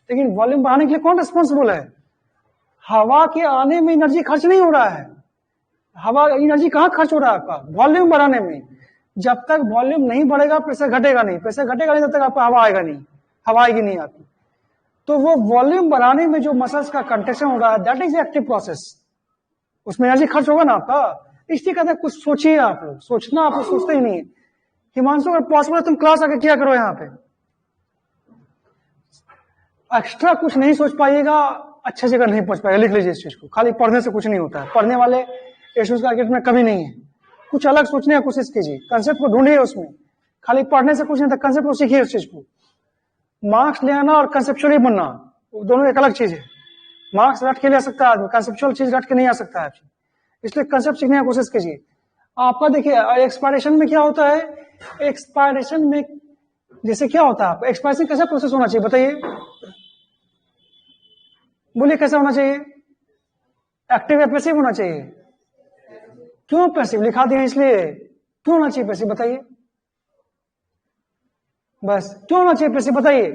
लेकिन वॉल्यूम बढ़ाने के लिए कौन रिस्पॉन्सिबल है, हवा के आने में एनर्जी खर्च नहीं हो रहा है। हवा एनर्जी कहाँ खर्च हो रहा है आपका, वॉल्यूम बढ़ाने में। जब तक वॉल्यूम नहीं बढ़ेगा प्रेशर घटेगा नहीं, प्रेशर घटेगा नहीं तब तक आपका हवा आएगा नहीं, हवा आएगी नहीं आपकी। तो वो वॉल्यूम बढ़ाने में जो मसल्स का कंट्रेक्शन हो रहा है, दैट इज एक्टिव प्रोसेस, उसमें एनर्जी खर्च होगा ना आपका। इसलिए कहते हैं कुछ सोचिए आप लोग, सोचना आप लोग सोचते ही नहीं है। हिमांशु अगर पॉसिबल है तुम क्लास आके क्या करो, यहाँ पे एक्स्ट्रा कुछ नहीं सोच पाइएगा, अच्छे जगह नहीं पहुंच पाएगा। लिख लीजिए इस चीज को, खाली पढ़ने से कुछ नहीं होता है, पढ़ने वाले इश्यूज का में कभी नहीं है। कुछ अलग सोचने की कोशिश कीजिए, कंसेप्ट को ढूंढिए उसमें, खाली पढ़ने से कुछ नहीं था, कंसेप्ट को सीखिए उस चीज को। मार्क्स ले आना और कंसेप्चुअली बनना दोनों एक अलग चीज है। मार्क्स रट के ले आ सकता है आदमी, कंसेप्चुअल चीज रट के नहीं आ सकता है, इसलिए कंसेप्ट सीखने की कोशिश कीजिए। आपका देखिए एक्सपायरेशन में क्या होता है, एक्सपायरेशन में जैसे क्या होता है, एक्सपायरेशन कैसा प्रोसेस होना चाहिए बताइए, बोलिए कैसा होना चाहिए, एक्टिव या पैसिव होना चाहिए। क्यों पैसिव लिखा दिया, इसलिए क्यों होना चाहिए पैसिव बताइए, बस क्यों होना चाहिए पैसिव बताइए।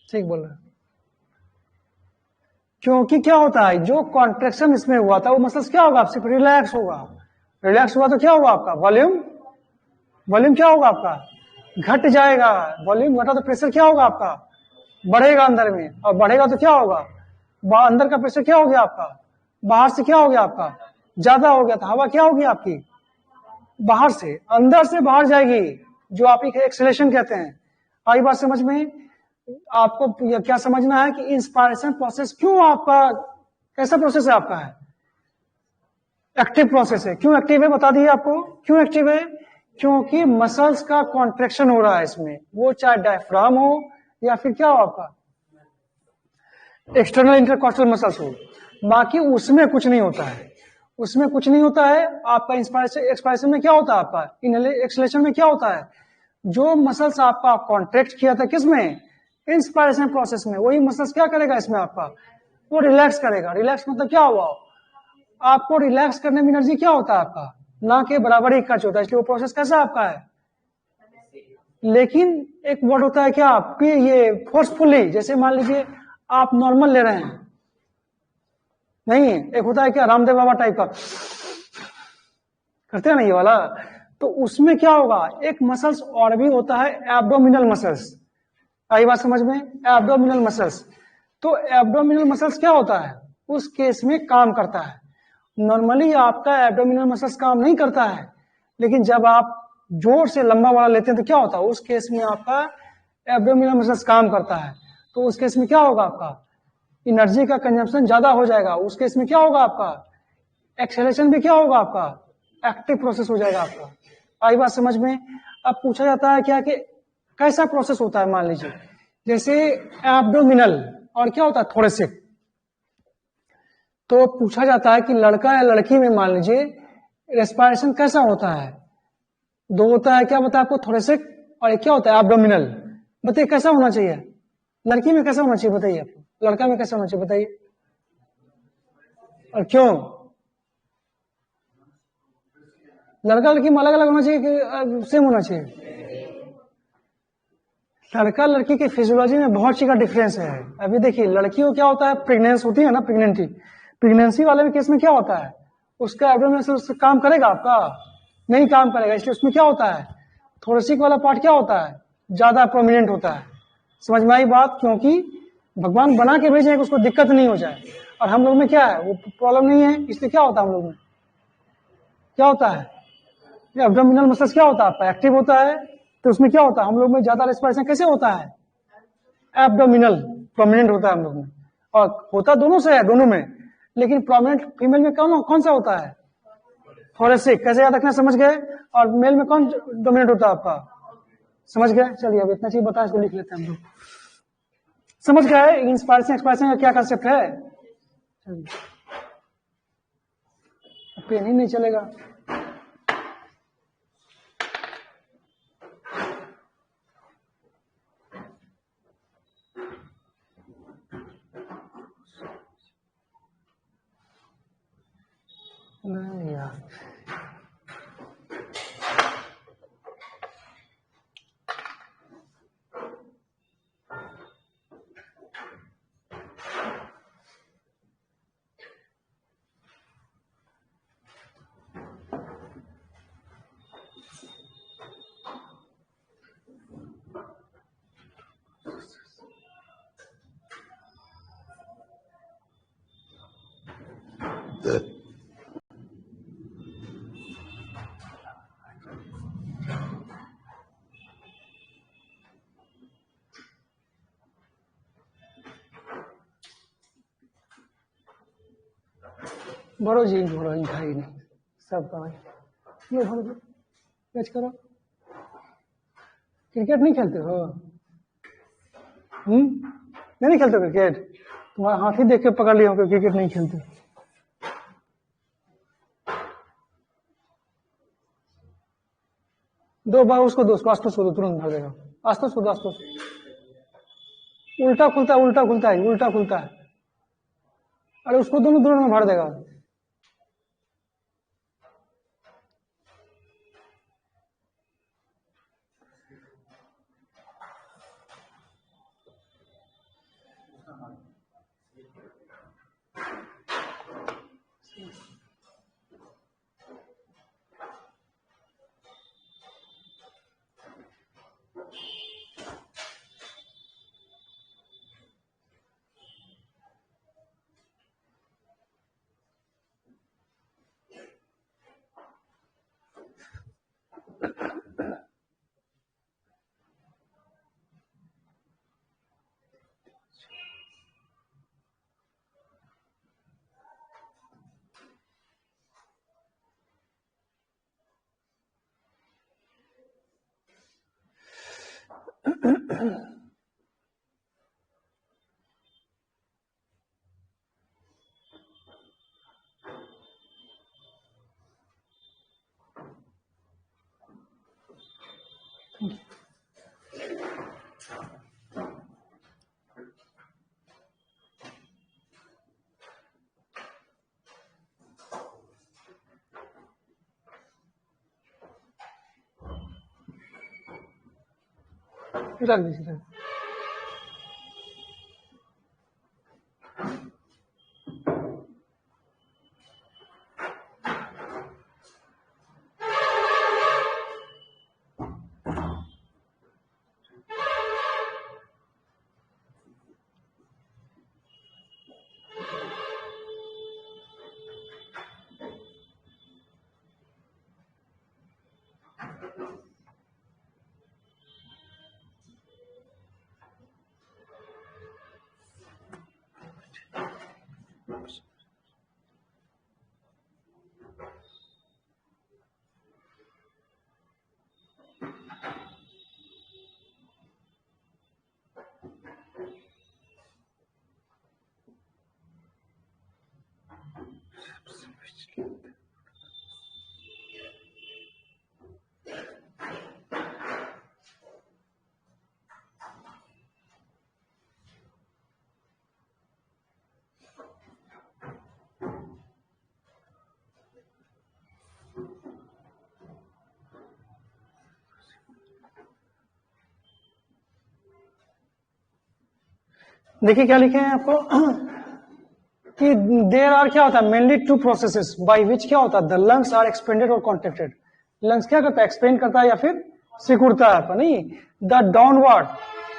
ठीक बोल रहे, क्योंकि क्या होता है, जो कॉन्ट्रेक्शन इसमें हुआ था वो मसल्स क्या होगा आपसे रिलैक्स होगा, रिलैक्स हुआ तो क्या होगा आपका वॉल्यूम क्या होगा आपका घट जाएगा। वॉल्यूम घटा तो प्रेशर क्या होगा आपका बढ़ेगा अंदर में, और बढ़ेगा तो क्या होगा, अंदर का प्रेशर क्या हो गया आपका, बाहर से क्या हो गया आपका ज्यादा हो गया, तो हवा क्या होगी आपकी बाहर से अंदर से बाहर जाएगी, जो आप एक एक्सेलेरेशन कहते हैं। आई बात समझ में। आपको यह क्या समझना है कि इंस्पायरेशन प्रोसेस क्यों आपका, कैसा प्रोसेस है आपका है? एक्टिव प्रोसेस है। क्यों एक्टिव है बता दिए आपको, क्यों एक्टिव है? क्योंकि मसल्स का कॉन्ट्रेक्शन हो रहा है इसमें, वो चाहे डायफ्राम हो या फिर क्या हो आपका एक्सटर्नल इंटरकॉस्टल मसल्स हो, बाकी उसमें कुछ नहीं होता है, उसमें कुछ नहीं होता है। आपका इंस्पायरेशन एक्सपायरेशन में क्या होता है, आपका एक्सलेशन में क्या होता है, जो मसल्स आपका कॉन्ट्रैक्ट किया था किसमें, इंस्पायरेशन प्रोसेस में, वही मसल्स क्या करेगा इसमें आपका, वो रिलैक्स करेगा। रिलैक्स मतलब क्या हुआ, आपको रिलैक्स करने में एनर्जी क्या होता है आपका, ना के बराबर ही खर्च होता है, इसलिए वो प्रोसेस कैसा आपका है। लेकिन एक वर्ड होता है क्या आपके, ये फोर्सफुली, जैसे मान लीजिए आप नॉर्मल ले रहे हैं, नहीं एक होता है क्या रामदेव बाबा टाइप का करते हैं ना ये वाला, तो उसमें क्या होगा, एक मसल्स और भी होता है एब्डोमिनल मसल्स, आई बात समझ में, एब्डोमिनल मसल्स। तो एब्डोमिनल मसल्स क्या होता है, उस केस में काम करता है। नॉर्मली आपका एब्डोमिनल मसल्स काम नहीं करता है, लेकिन जब आप जोर से लंबा वाला लेते हैं तो क्या होता है, उस केस में आपका एब्डोमिनल मसल्स काम करता है। तो उस केस में क्या होगा, आपका एनर्जी का कंजम्पशन ज्यादा हो जाएगा। उस केस में क्या होगा, आपका एक्सेलेरेशन भी क्या होगा, आपका एक्टिव प्रोसेस हो जाएगा आपका। आई बात समझ में। अब पूछा जाता है क्या कि कैसा प्रोसेस होता है, मान लीजिए जैसे एब्डोमिनल और क्या होता है थोरेसिक। तो पूछा जाता है कि लड़का या लड़की में मान लीजिए रेस्पिरेशन कैसा होता है, दो होता है, क्या बताया आपको, थोरेसिक और एक क्या होता है एब्डोमिनल। बताइए कैसा होना चाहिए, लड़की में कैसा होना चाहिए बताइए, आपको लड़का में कैसा होना चाहिए बताइए, और क्यों, लड़का लड़की में अलग अलग होना चाहिए कि सेम होना चाहिए। लड़का लड़की की फिजियोलॉजी में बहुत चीज का डिफरेंस है। अभी देखिए लड़कियों क्या होता है, प्रेगनेंस होती है ना, प्रेगनेंसी वाले में केस में क्या होता है, उसका एब्डोमिनल काम करेगा आपका, नहीं काम करेगा, इसलिए उसमें क्या होता है, थोरेसिक वाला पार्ट क्या होता है, ज्यादा प्रोमिनेंट होता है। समझ में आई बात, क्योंकि भगवान बना के भेजे कि उसको दिक्कत नहीं हो जाए, और हम लोग में क्या है, वो प्रॉब्लम नहीं है, इसलिए क्या होता है हम लोग में, क्या होता है, एब्डोमिनल मसल्स क्या होता है आपका एक्टिव होता है। तो उसमें क्या होता है, हम लोग में ज्यादा रेस्पिरेशन कैसे होता है, एब्डोमिनल प्रोमिनेंट होता है हम लोग में, और होता दोनों से है, दोनों में, लेकिन प्रोमिनेंट फीमेल में कौन कौन सा होता है, थोरेसिक। कैसे याद रखना, समझ गए। और मेल में कौन डोमिनेट होता है आपका, समझ गए। चलिए अब इतना चीज बता, इसको लिख लेते हैं हम लोग, समझ गए इंस्पायरेशन एक्सपायरेशन का क्या कंसेप्ट है। चलिए पेन ही नहीं चलेगा। नहीं यार, भरो जी, भरो भाई नहीं सब भाई, ये भरो कैच करो। क्रिकेट नहीं खेलते हो, नहीं खेलते क्रिकेट, तुम्हारा हाथ ही देख के पकड़ लिया हो कि क्रिकेट नहीं खेलते। दो बार उसको दो, आस्तोष को दो, तुरंत भर देगा, आस्तोष को दो, आस्तोष। उल्टा खुलता है, उल्टा खुलता है, उल्टा खुलता है, अरे उसको दोनों दोनों में भर देगा। रख दीजिए। देखिए क्या लिखे हैं आपको कि देर आर क्या होता है mainly two processes by which क्या होता है द लंग्स आर एक्सपेंडेड और कॉन्ट्रैक्टेड। लंग्स क्या करता है एक्सपेंड करता है या फिर सिकुड़ता है आपका, नहीं the downward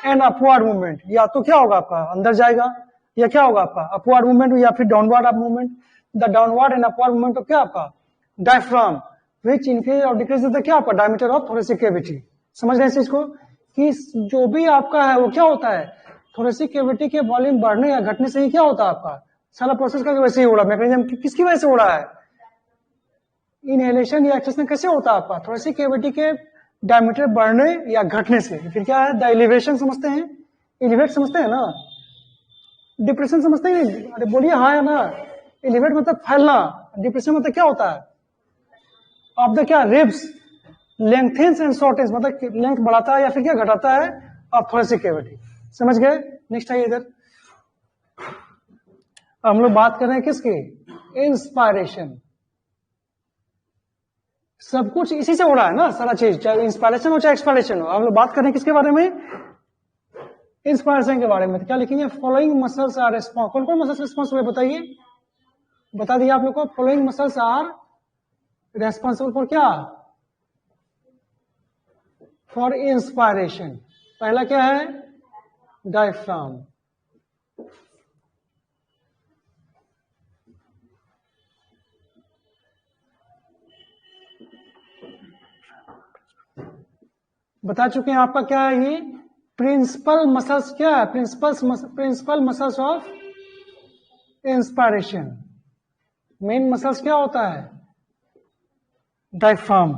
and upward movement, या तो क्या होगा आपका अंदर जाएगा या क्या होगा आपका अपवर्ड मूवमेंट या फिर downward up movement. The downward and upward movement of क्या आपका डायफ्राम विच इंक्रीज और डिक्रीज द क्या आपका डायमीटर ऑफ थोरेसिक कैविटी। समझ रहे हैं इस चीज को कि जो भी आपका है वो क्या होता है थोरेसिक कैविटी के वॉल्यूम बढ़ने या घटने से ही क्या होता है आपका सारा प्रोसेस का वैसे ही हो रहा है। मैकेनिज्म किसकी वजह से हो रहा है इनहेलेशन या एक्सहेलेशन कैसे होता है आपका थोरेसिक कैविटी के डायमीटर बढ़ने या घटने से। फिर क्या है द एलिवेशन समझते हैं, एलिवेट समझते हैं ना, डिप्रेशन समझते हैं, अरे बोलिए हाँ या ना। एलिवेट मतलब फैलना, डिप्रेशन मतलब क्या होता है ऑफ द क्या रिब्स लेंथेन्स एंड शॉर्टेज मतलब लेंथ बढ़ाता है या फिर क्या घटाता है ऑफ थोरेसिक कैविटी। समझ गए। नेक्स्ट आइए इधर हम लोग बात कर रहे हैं किसकी इंस्पायरेशन। सब कुछ इसी से हो रहा है ना सारा चीज, चाहे इंस्पायरेशन हो चाहे एक्सपायरेशन हो। हम लोग बात कर रहे हैं किसके बारे में इंस्पायरेशन के बारे में। तो क्या लिखेंगे फॉलोइंग मसल्स आर रेस्पॉन्स, कौन कौन मसल्स रेस्पॉन्स हुए बताइए, बता दिया आप लोग को। Following muscles are responsible for क्या फॉर इंस्पायरेशन। पहला क्या है डायफ्राम, बता चुके हैं आपका क्या है ये प्रिंसिपल मसल्स क्या है principal muscles of inspiration. Main muscles क्या होता है डायफ्राम।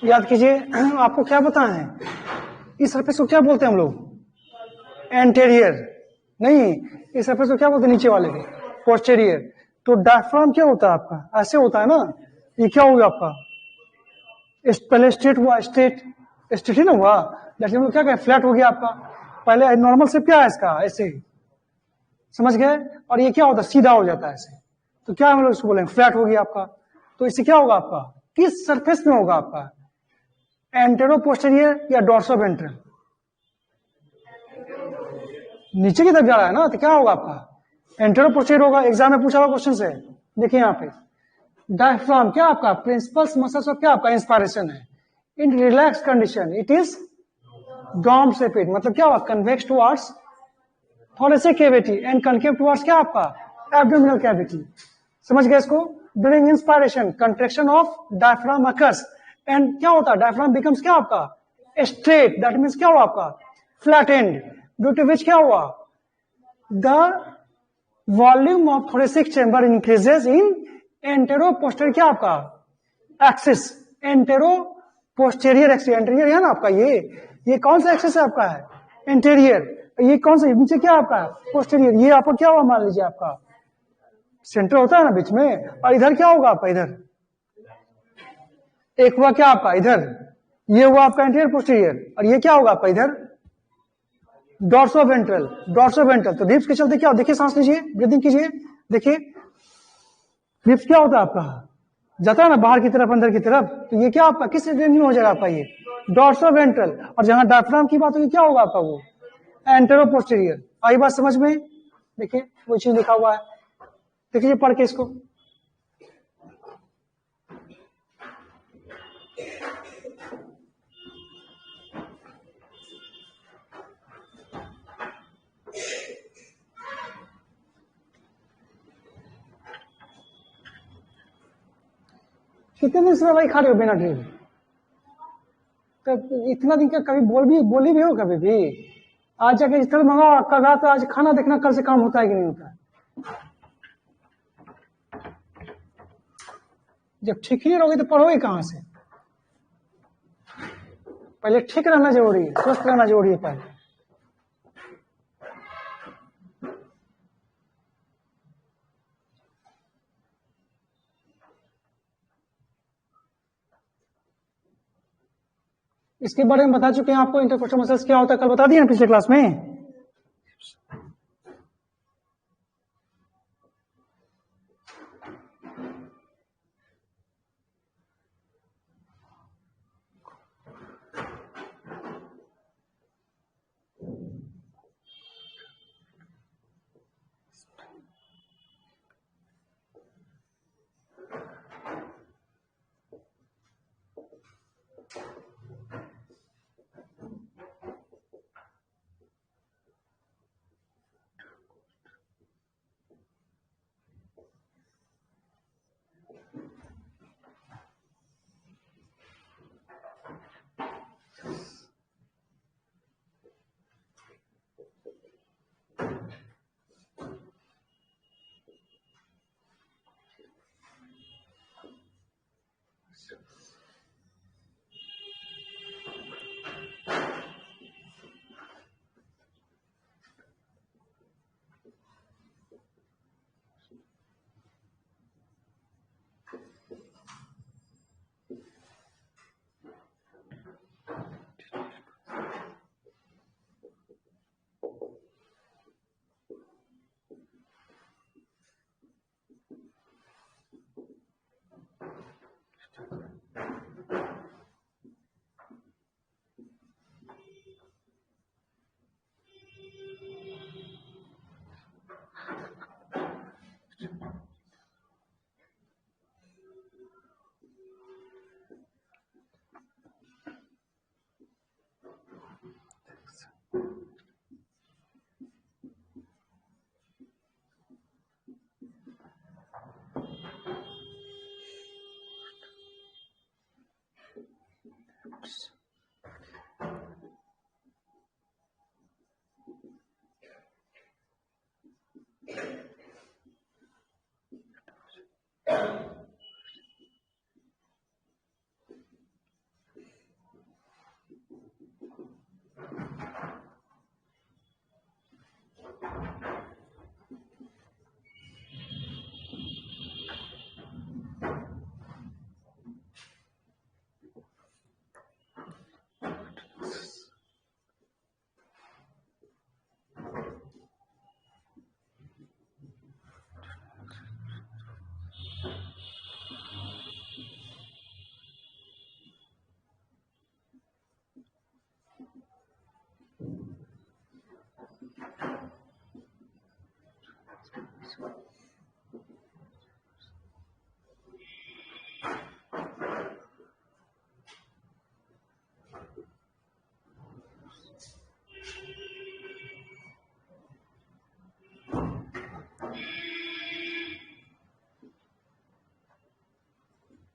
याद कीजिए, आपको क्या पता है इस सरफेस को क्या बोलते हैं हम लोग? एंटेरियर। नहीं, इस सरफेस को क्या बोलते हैं नीचे वाले को? पोस्टेरियर। तो डायफ्राम क्या होता है आपका? ऐसे होता है ना। ये क्या होगा आपका? पहले स्ट्रेट हुआ, स्ट्रेट ही ना हुआ, जैसे हम लोग क्या कहें फ्लैट हो गया आपका। पहले नॉर्मल शेप क्या है इसका? ऐसे ही, समझ गए? और ये क्या होता है? सीधा हो जाता है ऐसे। तो क्या हम लोग इसको बोलेंगे? फ्लैट हो गया आपका। तो इससे क्या होगा आपका? किस सरफेस में होगा आपका? एंटेरो पोस्टेरियर या डॉर्सो वेंट्रल? नीचे की तरफ जा रहा है ना, तो क्या होगा आपका? एंटेरो पोस्टेरियर होगा। एग्जाम में पूछा हुआ क्वेश्चन से, देखिए यहाँ पे डायफ्राम क्या आपका? प्रिंसिपल मसल्स ऑफ क्या आपका? इंस्पायरेशन है। In relax condition it is dome shaped, मतलब क्या हुआ? Convex towards thoracic cavity and concave towards क्या आपका? Abdominal cavity. समझ गए इसको? During inspiration contraction of diaphragm occurs and क्या होता है? डायफ्राम बिकम्स क्या आपका? स्ट्रेट, दैट मीन्स क्या हुआ आपका? Flat and, due to which क्या हुआ? The volume of thoracic chamber increases in antero posterior क्या आपका? Axis. Antero posterior axis, anterior है ना आपका। ये कौन सा एक्सिस है आपका? है एंटेरियर। ये कौन सा? नीचे क्या आपका? पोस्टेरियर। ये आपको क्या हुआ? मान लीजिए आपका सेंटर होता है ना बीच में, और इधर क्या होगा आपका? इधर एक हुआ क्या आपका? इधर ये हुआ आपका एंटीरियर पोस्टीरियर, और ये क्या होगा आपका? इधर डॉर्सो वेंट्रल। Dorso ventral. तो रिब्स के चलते क्या? देखिए, सांस लीजिए, ब्रीदिंग कीजिए, देखिए रिब्स क्या होता है आपका? जाता है ना बाहर की तरफ, अंदर की तरफ। तो ये क्या आपका? किस रेंज में हो जाएगा आपका? ये डॉर्सो वेंट्रल। और जहां डायफ्राम की बात होगी क्या होगा आपका? वो एंटेरो पोस्टीरियर। आई बात समझ में? देखिए वो चीज लिखा हुआ है, देखिए पढ़ के इसको। कितने दिन से दवाई खा रहे हो बिना ड्रिल? तो इतना दिन का कभी बोली भी हो कभी भी? आज जाके इस तरह मंगाओ, कल रात आज खाना देखना कल से काम होता है कि नहीं होता है? जब ठीक ही नहीं रहोगे तो पढ़ोगे कहां से? पहले ठीक रहना जरूरी है, स्वस्थ रहना जरूरी है पहले। इसके बारे में बता चुके हैं आपको, इंटरकोस्टल मसल्स क्या होता है, कल बता दिया पिछले क्लास में।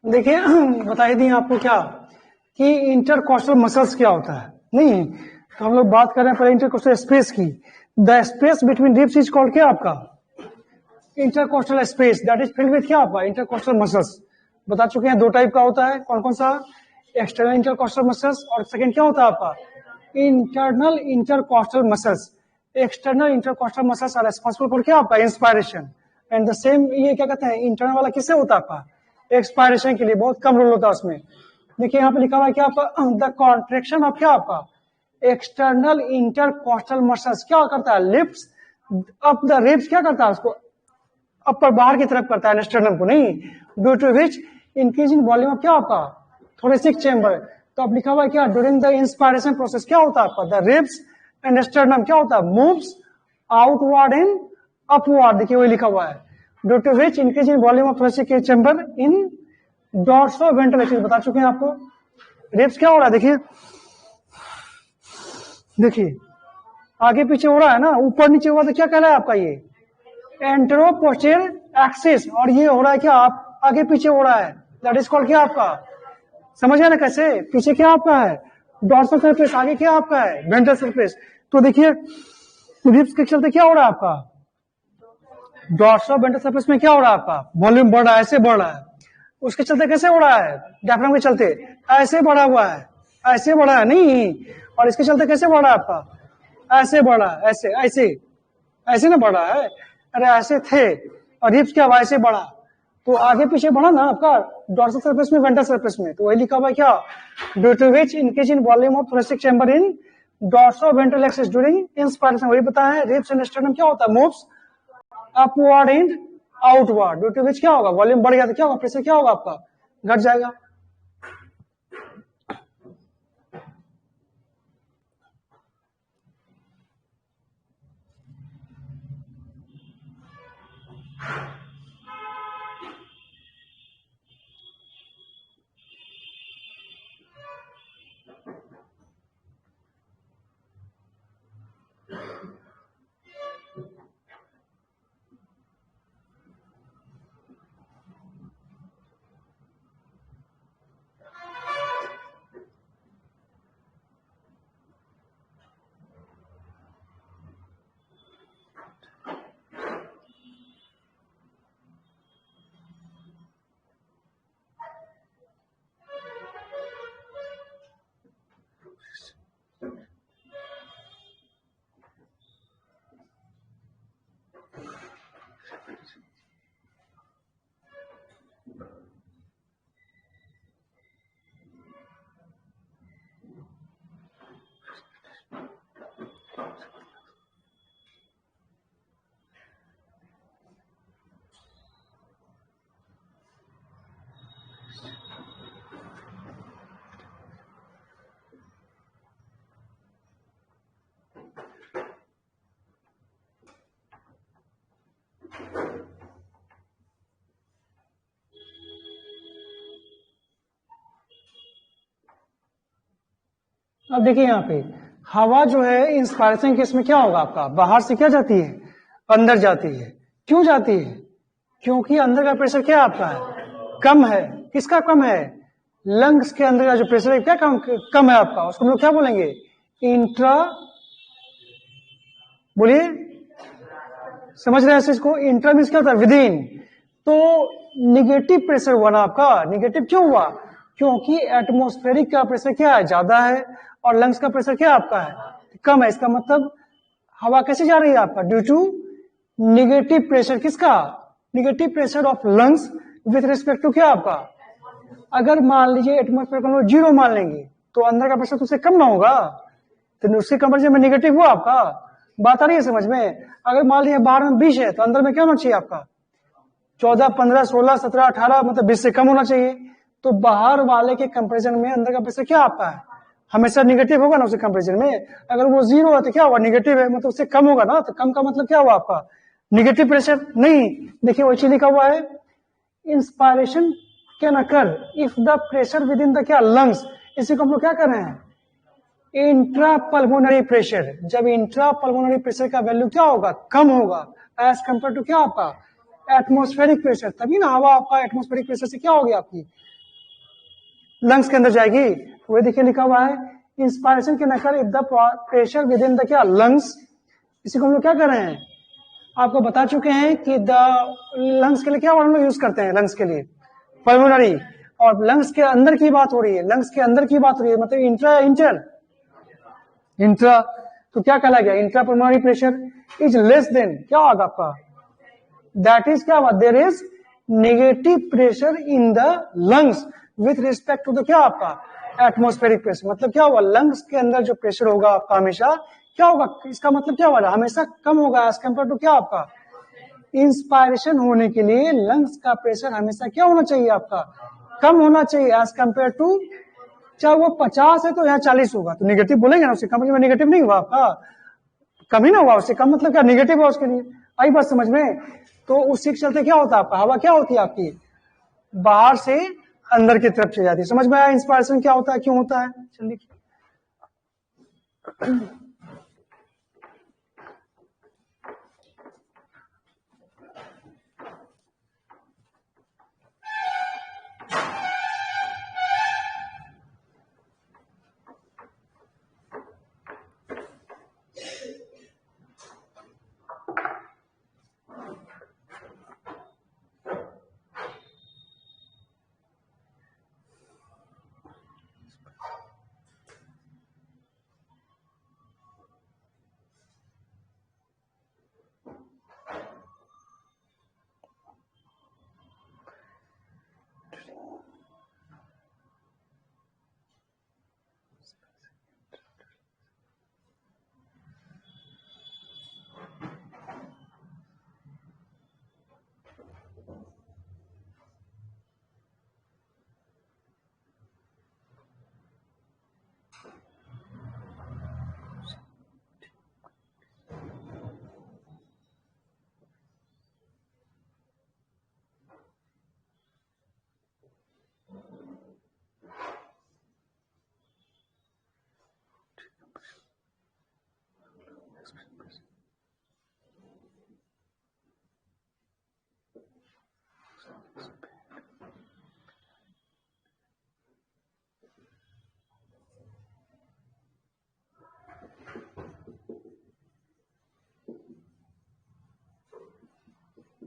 देखिए बता ही दिए आपको क्या कि इंटरकॉस्टल मसल्स क्या होता है। नहीं तो हम लोग बात कर रहे हैं पहले इंटरकॉस्टल स्पेस की। The space between ribs is called क्या आपका intercostal space, that is filled with क्या आपका इंटरकॉस्टल मसल्स। बता चुके हैं दो टाइप का होता है, कौन कौन सा, एक्सटर्नल इंटरकॉस्टल मसल्स और सेकंड क्या होता है आपका internal intercostal muscles. External intercostal muscles are responsible for क्या आपका इंस्पायरेशन एंड द सेम ये क्या कहते हैं इंटरनल वाला किससे होता है आपका एक्सपायरेशन के लिए, बहुत कम रोल होता है उसमें। देखिए यहाँ पे लिखा हुआ है क्या आपका द कॉन्ट्रेक्शन ऑफ क्या आपका एक्सटर्नल इंटरकॉस्टल मसल्स क्या करता है लिफ्ट्स अप द रिब्स, क्या करता है उसको अपर बाहर की तरफ करता है स्टर्नम को, नहीं due to which increase in volume of क्या आपका थोरेसिक चेंबर। तो अब लिखा हुआ है क्या ड्यूरिंग द इंस्पायरेशन प्रोसेस क्या होता है आपका द रिब्स एंड स्टर्नम क्या होता है मूव्स आउटवर्ड एंड अपवर्ड। देखिए वही लिखा हुआ है due to which increase in volume of thoracic chamber in dorsoventral axis. बता चुके हैं आपको रिब्स क्या हो रहा है, देखिए देखिए आगे पीछे हो रहा है ना, ऊपर नीचे हुआ तो क्या कह रहा है आपका ये एंटेरोपोस्टीरियर एक्सिस, और ये हो रहा है क्या आप आगे पीछे हो रहा है, दैट इज कॉल्ड क्या आपका समझ गए ना कैसे, पीछे क्या आपका है डॉर्सल सरफेस, आगे क्या आपका है वेंट्रल सरफेस। तो देखिए रिब्स के चलते क्या हो रहा है आपका डॉर्सल वेंट्रल सरफेस में क्या हो रहा है आपका वॉल्यूम बढ़ रहा है, ऐसे बढ़ रहा है। उसके चलते कैसे हो रहा है डायफ्राम के चलते ऐसे बढ़ा हुआ है, ऐसे बढ़ा है नहीं, और इसके चलते कैसे बढ़ रहा है आपका ऐसे बढ़ा है, ऐसे ऐसे ऐसे ना बढ़ा है, अरे ऐसे थे और रिब्स क्या ऐसे बढ़ा, तो आगे पीछे बढ़ा ना आपका डॉर्सल सरफेस में वेंट्रल सरफेस में। तो वही लिखा हुआ है क्या due to which increase in volume of thoracic chamber in dorsoventral axis during inspiration. वही बताया है रिब्स एंड स्टर्नम क्या होता है moves upward and outward, due to which क्या होगा वॉल्यूम बढ़ गया तो क्या होगा प्रेशर क्या होगा आपका घट जाएगा। अब देखिए यहाँ पे हवा जो है इंस्पायरेशन केस में क्या होगा आपका बाहर से क्या जाती है अंदर जाती है, क्यों जाती है क्योंकि अंदर का प्रेशर क्या आपका है कम है, किसका कम है लंग्स के अंदर का जो प्रेशर है क्या कम है आपका, उसको हम लोग क्या बोलेंगे इंट्रा, बोलिए समझ रहे हैं इसको, इंट्रा मीन्स क्या होता है विद इन। तो निगेटिव प्रेशर हुआ ना आपका, निगेटिव क्यों हुआ क्योंकि एटमॉस्फेरिक का प्रेशर क्या है ज्यादा है और लंग्स का प्रेशर क्या आपका है कम है। इसका मतलब हवा कैसे जा रही है आपका ड्यू टू निगेटिव प्रेशर, किसका negative pressure of lungs with respect to क्या आपका, अगर मान लीजिए एटमॉस्फेयर को जीरो मान लेंगे तो अंदर का प्रेशर तो उससे कम ना होगा, तो उसके कंपेरिजन में निगेटिव हुआ आपका, बात आ रही है समझ में। अगर मान लीजिए बाहर में 20 है तो अंदर में क्या होना चाहिए आपका 14, 15, 16, 17, 18 मतलब 20 से कम होना चाहिए। तो बाहर वाले के कंपैरिजन में अंदर का प्रेशर क्या आपका है हमेशा निगेटिव होगा ना उसके कंपैरिजन में, अगर वो जीरो है तो क्या हुआ निगेटिव है मतलब उससे कम होगा ना, तो कम का मतलब क्या हुआ आपका निगेटिव प्रेशर नहीं। देखिए वही चीज लिखा हुआ है inspiration can occur if the pressure with in the क्या लंग्स, इसी को हम लोग क्या कर रहे हैं इंट्रा पल्मोनरी प्रेशर, जब इंट्रा पल्मोनरी प्रेशर का वैल्यू क्या होगा कम होगा एज कंपेयर टू क्या आपका एटमॉस्फेरिक प्रेशर, तभी ना हवा आपका एटमॉस्फेरिक प्रेशर से क्या होगी आपकी लंग्स के अंदर जाएगी। वो देखिए लिखा हुआ है inspiration can occur if the pressure with in the क्या लंग्स। इसी को हम लोग क्या कर रहे हैं, आपको बता चुके हैं कि द लंग्स के लिए क्या हम लोग यूज करते हैं, लंग्स के लिए पल्मोनरी, और लंग्स के अंदर की बात हो रही है, लंग्स के अंदर की बात हो रही है, मतलब इंट्रा इंटर इंट्रा, तो क्या कहला गया, intra pulmonary pressure is less than, क्या होगा आपका, दैट इज क्या हुआ, there is negative pressure in the lungs with respect to the क्या आपका एटमोस्फेरिक प्रेशर। मतलब क्या होगा, लंग्स के अंदर जो प्रेशर होगा आपका हमेशा क्या होगा, इसका मतलब क्या होगा, हमेशा कम होगा एज कम्पेयर टू क्या आपका इंस्पायरेशन होने के लिए लंग्स का प्रेशर हमेशा क्या होना चाहिए आपका, कम होना चाहिए एज कम्पेयर टू, चाहे वो 50 है तो यहाँ 40 होगा, तो निगेटिव बोलेंगे ना, उससे कम में निगेटिव नहीं हुआ आपका, कम ही ना हुआ, उससे कम मतलब क्या निगेटिव हुआ उसके लिए, आई बात समझ में। तो उसी के चलते क्या होता है आपका, हवा क्या होती है आपकी बाहर से अंदर की तरफ चली जाती है। समझ में आया इंस्पायरेशन क्या होता है, क्यों होता है, चलिए।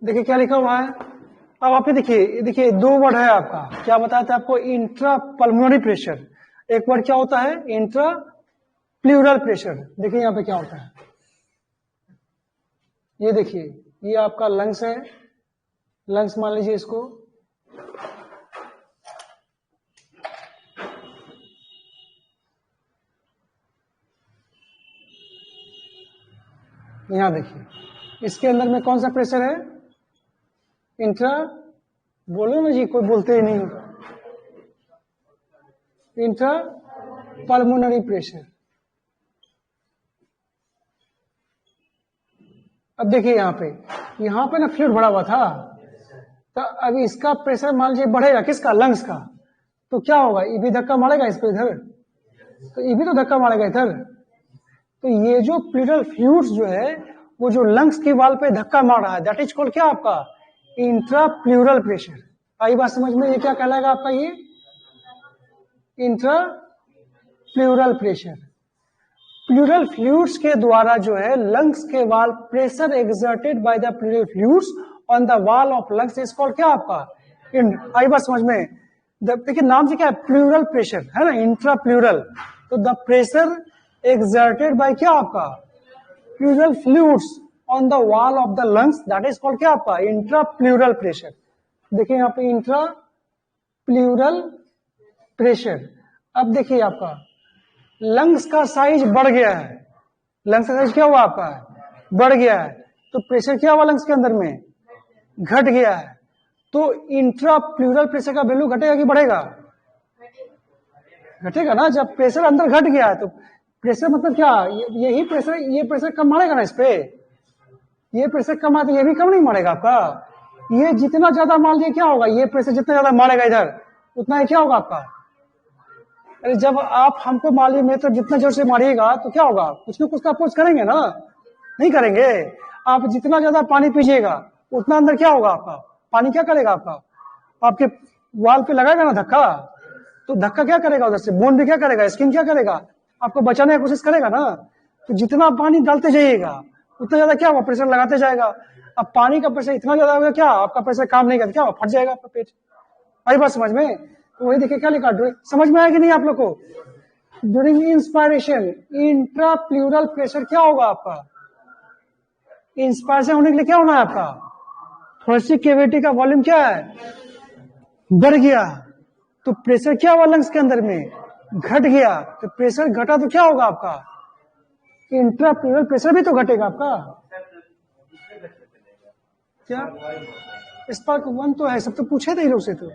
देखिए क्या लिखा हुआ है, अब आप देखिए दो वर्ड है आपका, क्या बताया था आपको, इंट्रा पल्मोनरी प्रेशर, एक वर्ड क्या होता है इंट्रा प्लूरल प्रेशर। देखिए यहाँ पे क्या होता है, ये देखिए ये आपका लंग्स है, लंग्स मान लीजिए इसको, यहां देखिए इसके अंदर में कौन सा प्रेशर है, इंट्रा, बोलो ना जी, कोई बोलते ही नहीं, इंट्रा पल्मोनरी प्रेशर। अब देखिए यहाँ पे ना फ्लूइड भरा हुआ था, तो अब इसका प्रेशर मान लीजिए बढ़ेगा, किसका, लंग्स का, तो क्या होगा, ये भी धक्का मारेगा इस पे इधर, तो ये भी तो धक्का मारेगा इधर, तो ये जो प्लूरल फ्लूइड्स जो है वो जो लंग्स की वाल पे धक्का मार रहा है, दैट इज कॉल्ड क्या आपका इंट्रा प्लूरल प्रेशर। आई बात समझ में, ये क्या कहलाएगा आपका, ये intra pleural pressure. Pleural fluids के द्वारा जो है लंग्स के wall pressure exerted by the pleural fluids on the wall of lungs is called क्या आपका, आई बात समझ में। देखिए नाम से क्या है, प्लूरल प्रेशर है ना, इंट्रा प्लूरल, तो द प्रेशर एक्सर्टेड बाय क्या आपका pleural fluids on the wall of the lungs, that is called क्या आपका इंट्रा प्लूरल प्रेशर। देखिए यहाँ पे इंट्रा प्लूरल प्रेशर। अब देखिए आपका लंग्स का साइज बढ़ गया है, लंग्स का साइज क्या हुआ आपका, बढ़ गया है, तो प्रेशर क्या हुआ लंग्स के अंदर में, घट गया है, तो इंट्रा प्लूरल प्रेशर का वैल्यू घटेगा कि बढ़ेगा, घटेगा ना, जब प्रेशर अंदर घट गया है तो प्रेशर मतलब क्या, यही प्रेशर, ये प्रेशर कम मारेगा ना इस पे, ये प्रेशर कम आते, ये भी कम नहीं मारेगा आपका, ये जितना ज्यादा मान लीजिए क्या होगा, ये प्रेशर जितना ज्यादा मारेगा इधर उतना ही क्या होगा आपका, अरे जब आप हमको मान लीजिए मेरे तरफ जितना जोर से मारिएगा तो क्या होगा, कुछ ना कुछ का अप्रोच करेंगे ना, नहीं करेंगे। आप जितना ज्यादा पानी पीजिएगा उतना अंदर क्या होगा आपका, पानी क्या करेगा आपका, आपके वाल पे लगाएगा ना धक्का, तो धक्का क्या करेगा उधर से, बोन भी क्या करेगा, स्किन क्या करेगा, आपको बचाने की कोशिश करेगा ना। तो जितना पानी डालते जाइएगा उतना ज्यादा क्या होगा, प्रेशर लगाते जाएगा। अब पानी का प्रेशर इतना ज्यादा होगा, क्या आपका प्रेशर काम नहीं करता, क्या होगा, फट जाएगा आपका पेट। आई बात समझ में? तो वही देखिए क्या लिखा, समझ में आया कि नहीं आप लोग को? ड्यूरिंग इंस्पायरेशन इंट्राप्लूरल प्रेशर क्या होगा आपका, इंस्पायरेशन होने के लिए क्या होना है आपका, थोरेसिक कैविटी का वॉल्यूम क्या है, बढ़ गया। तो प्रेशर क्या हुआ लंग्स के अंदर में, घट गया। तो प्रेशर घटा तो क्या होगा आपका, इंट्राप्लूरल प्रेशर भी तो घटेगा आपका। क्या स्पार्क 1 तो है, सब तो पूछे थे ही लोग से तो।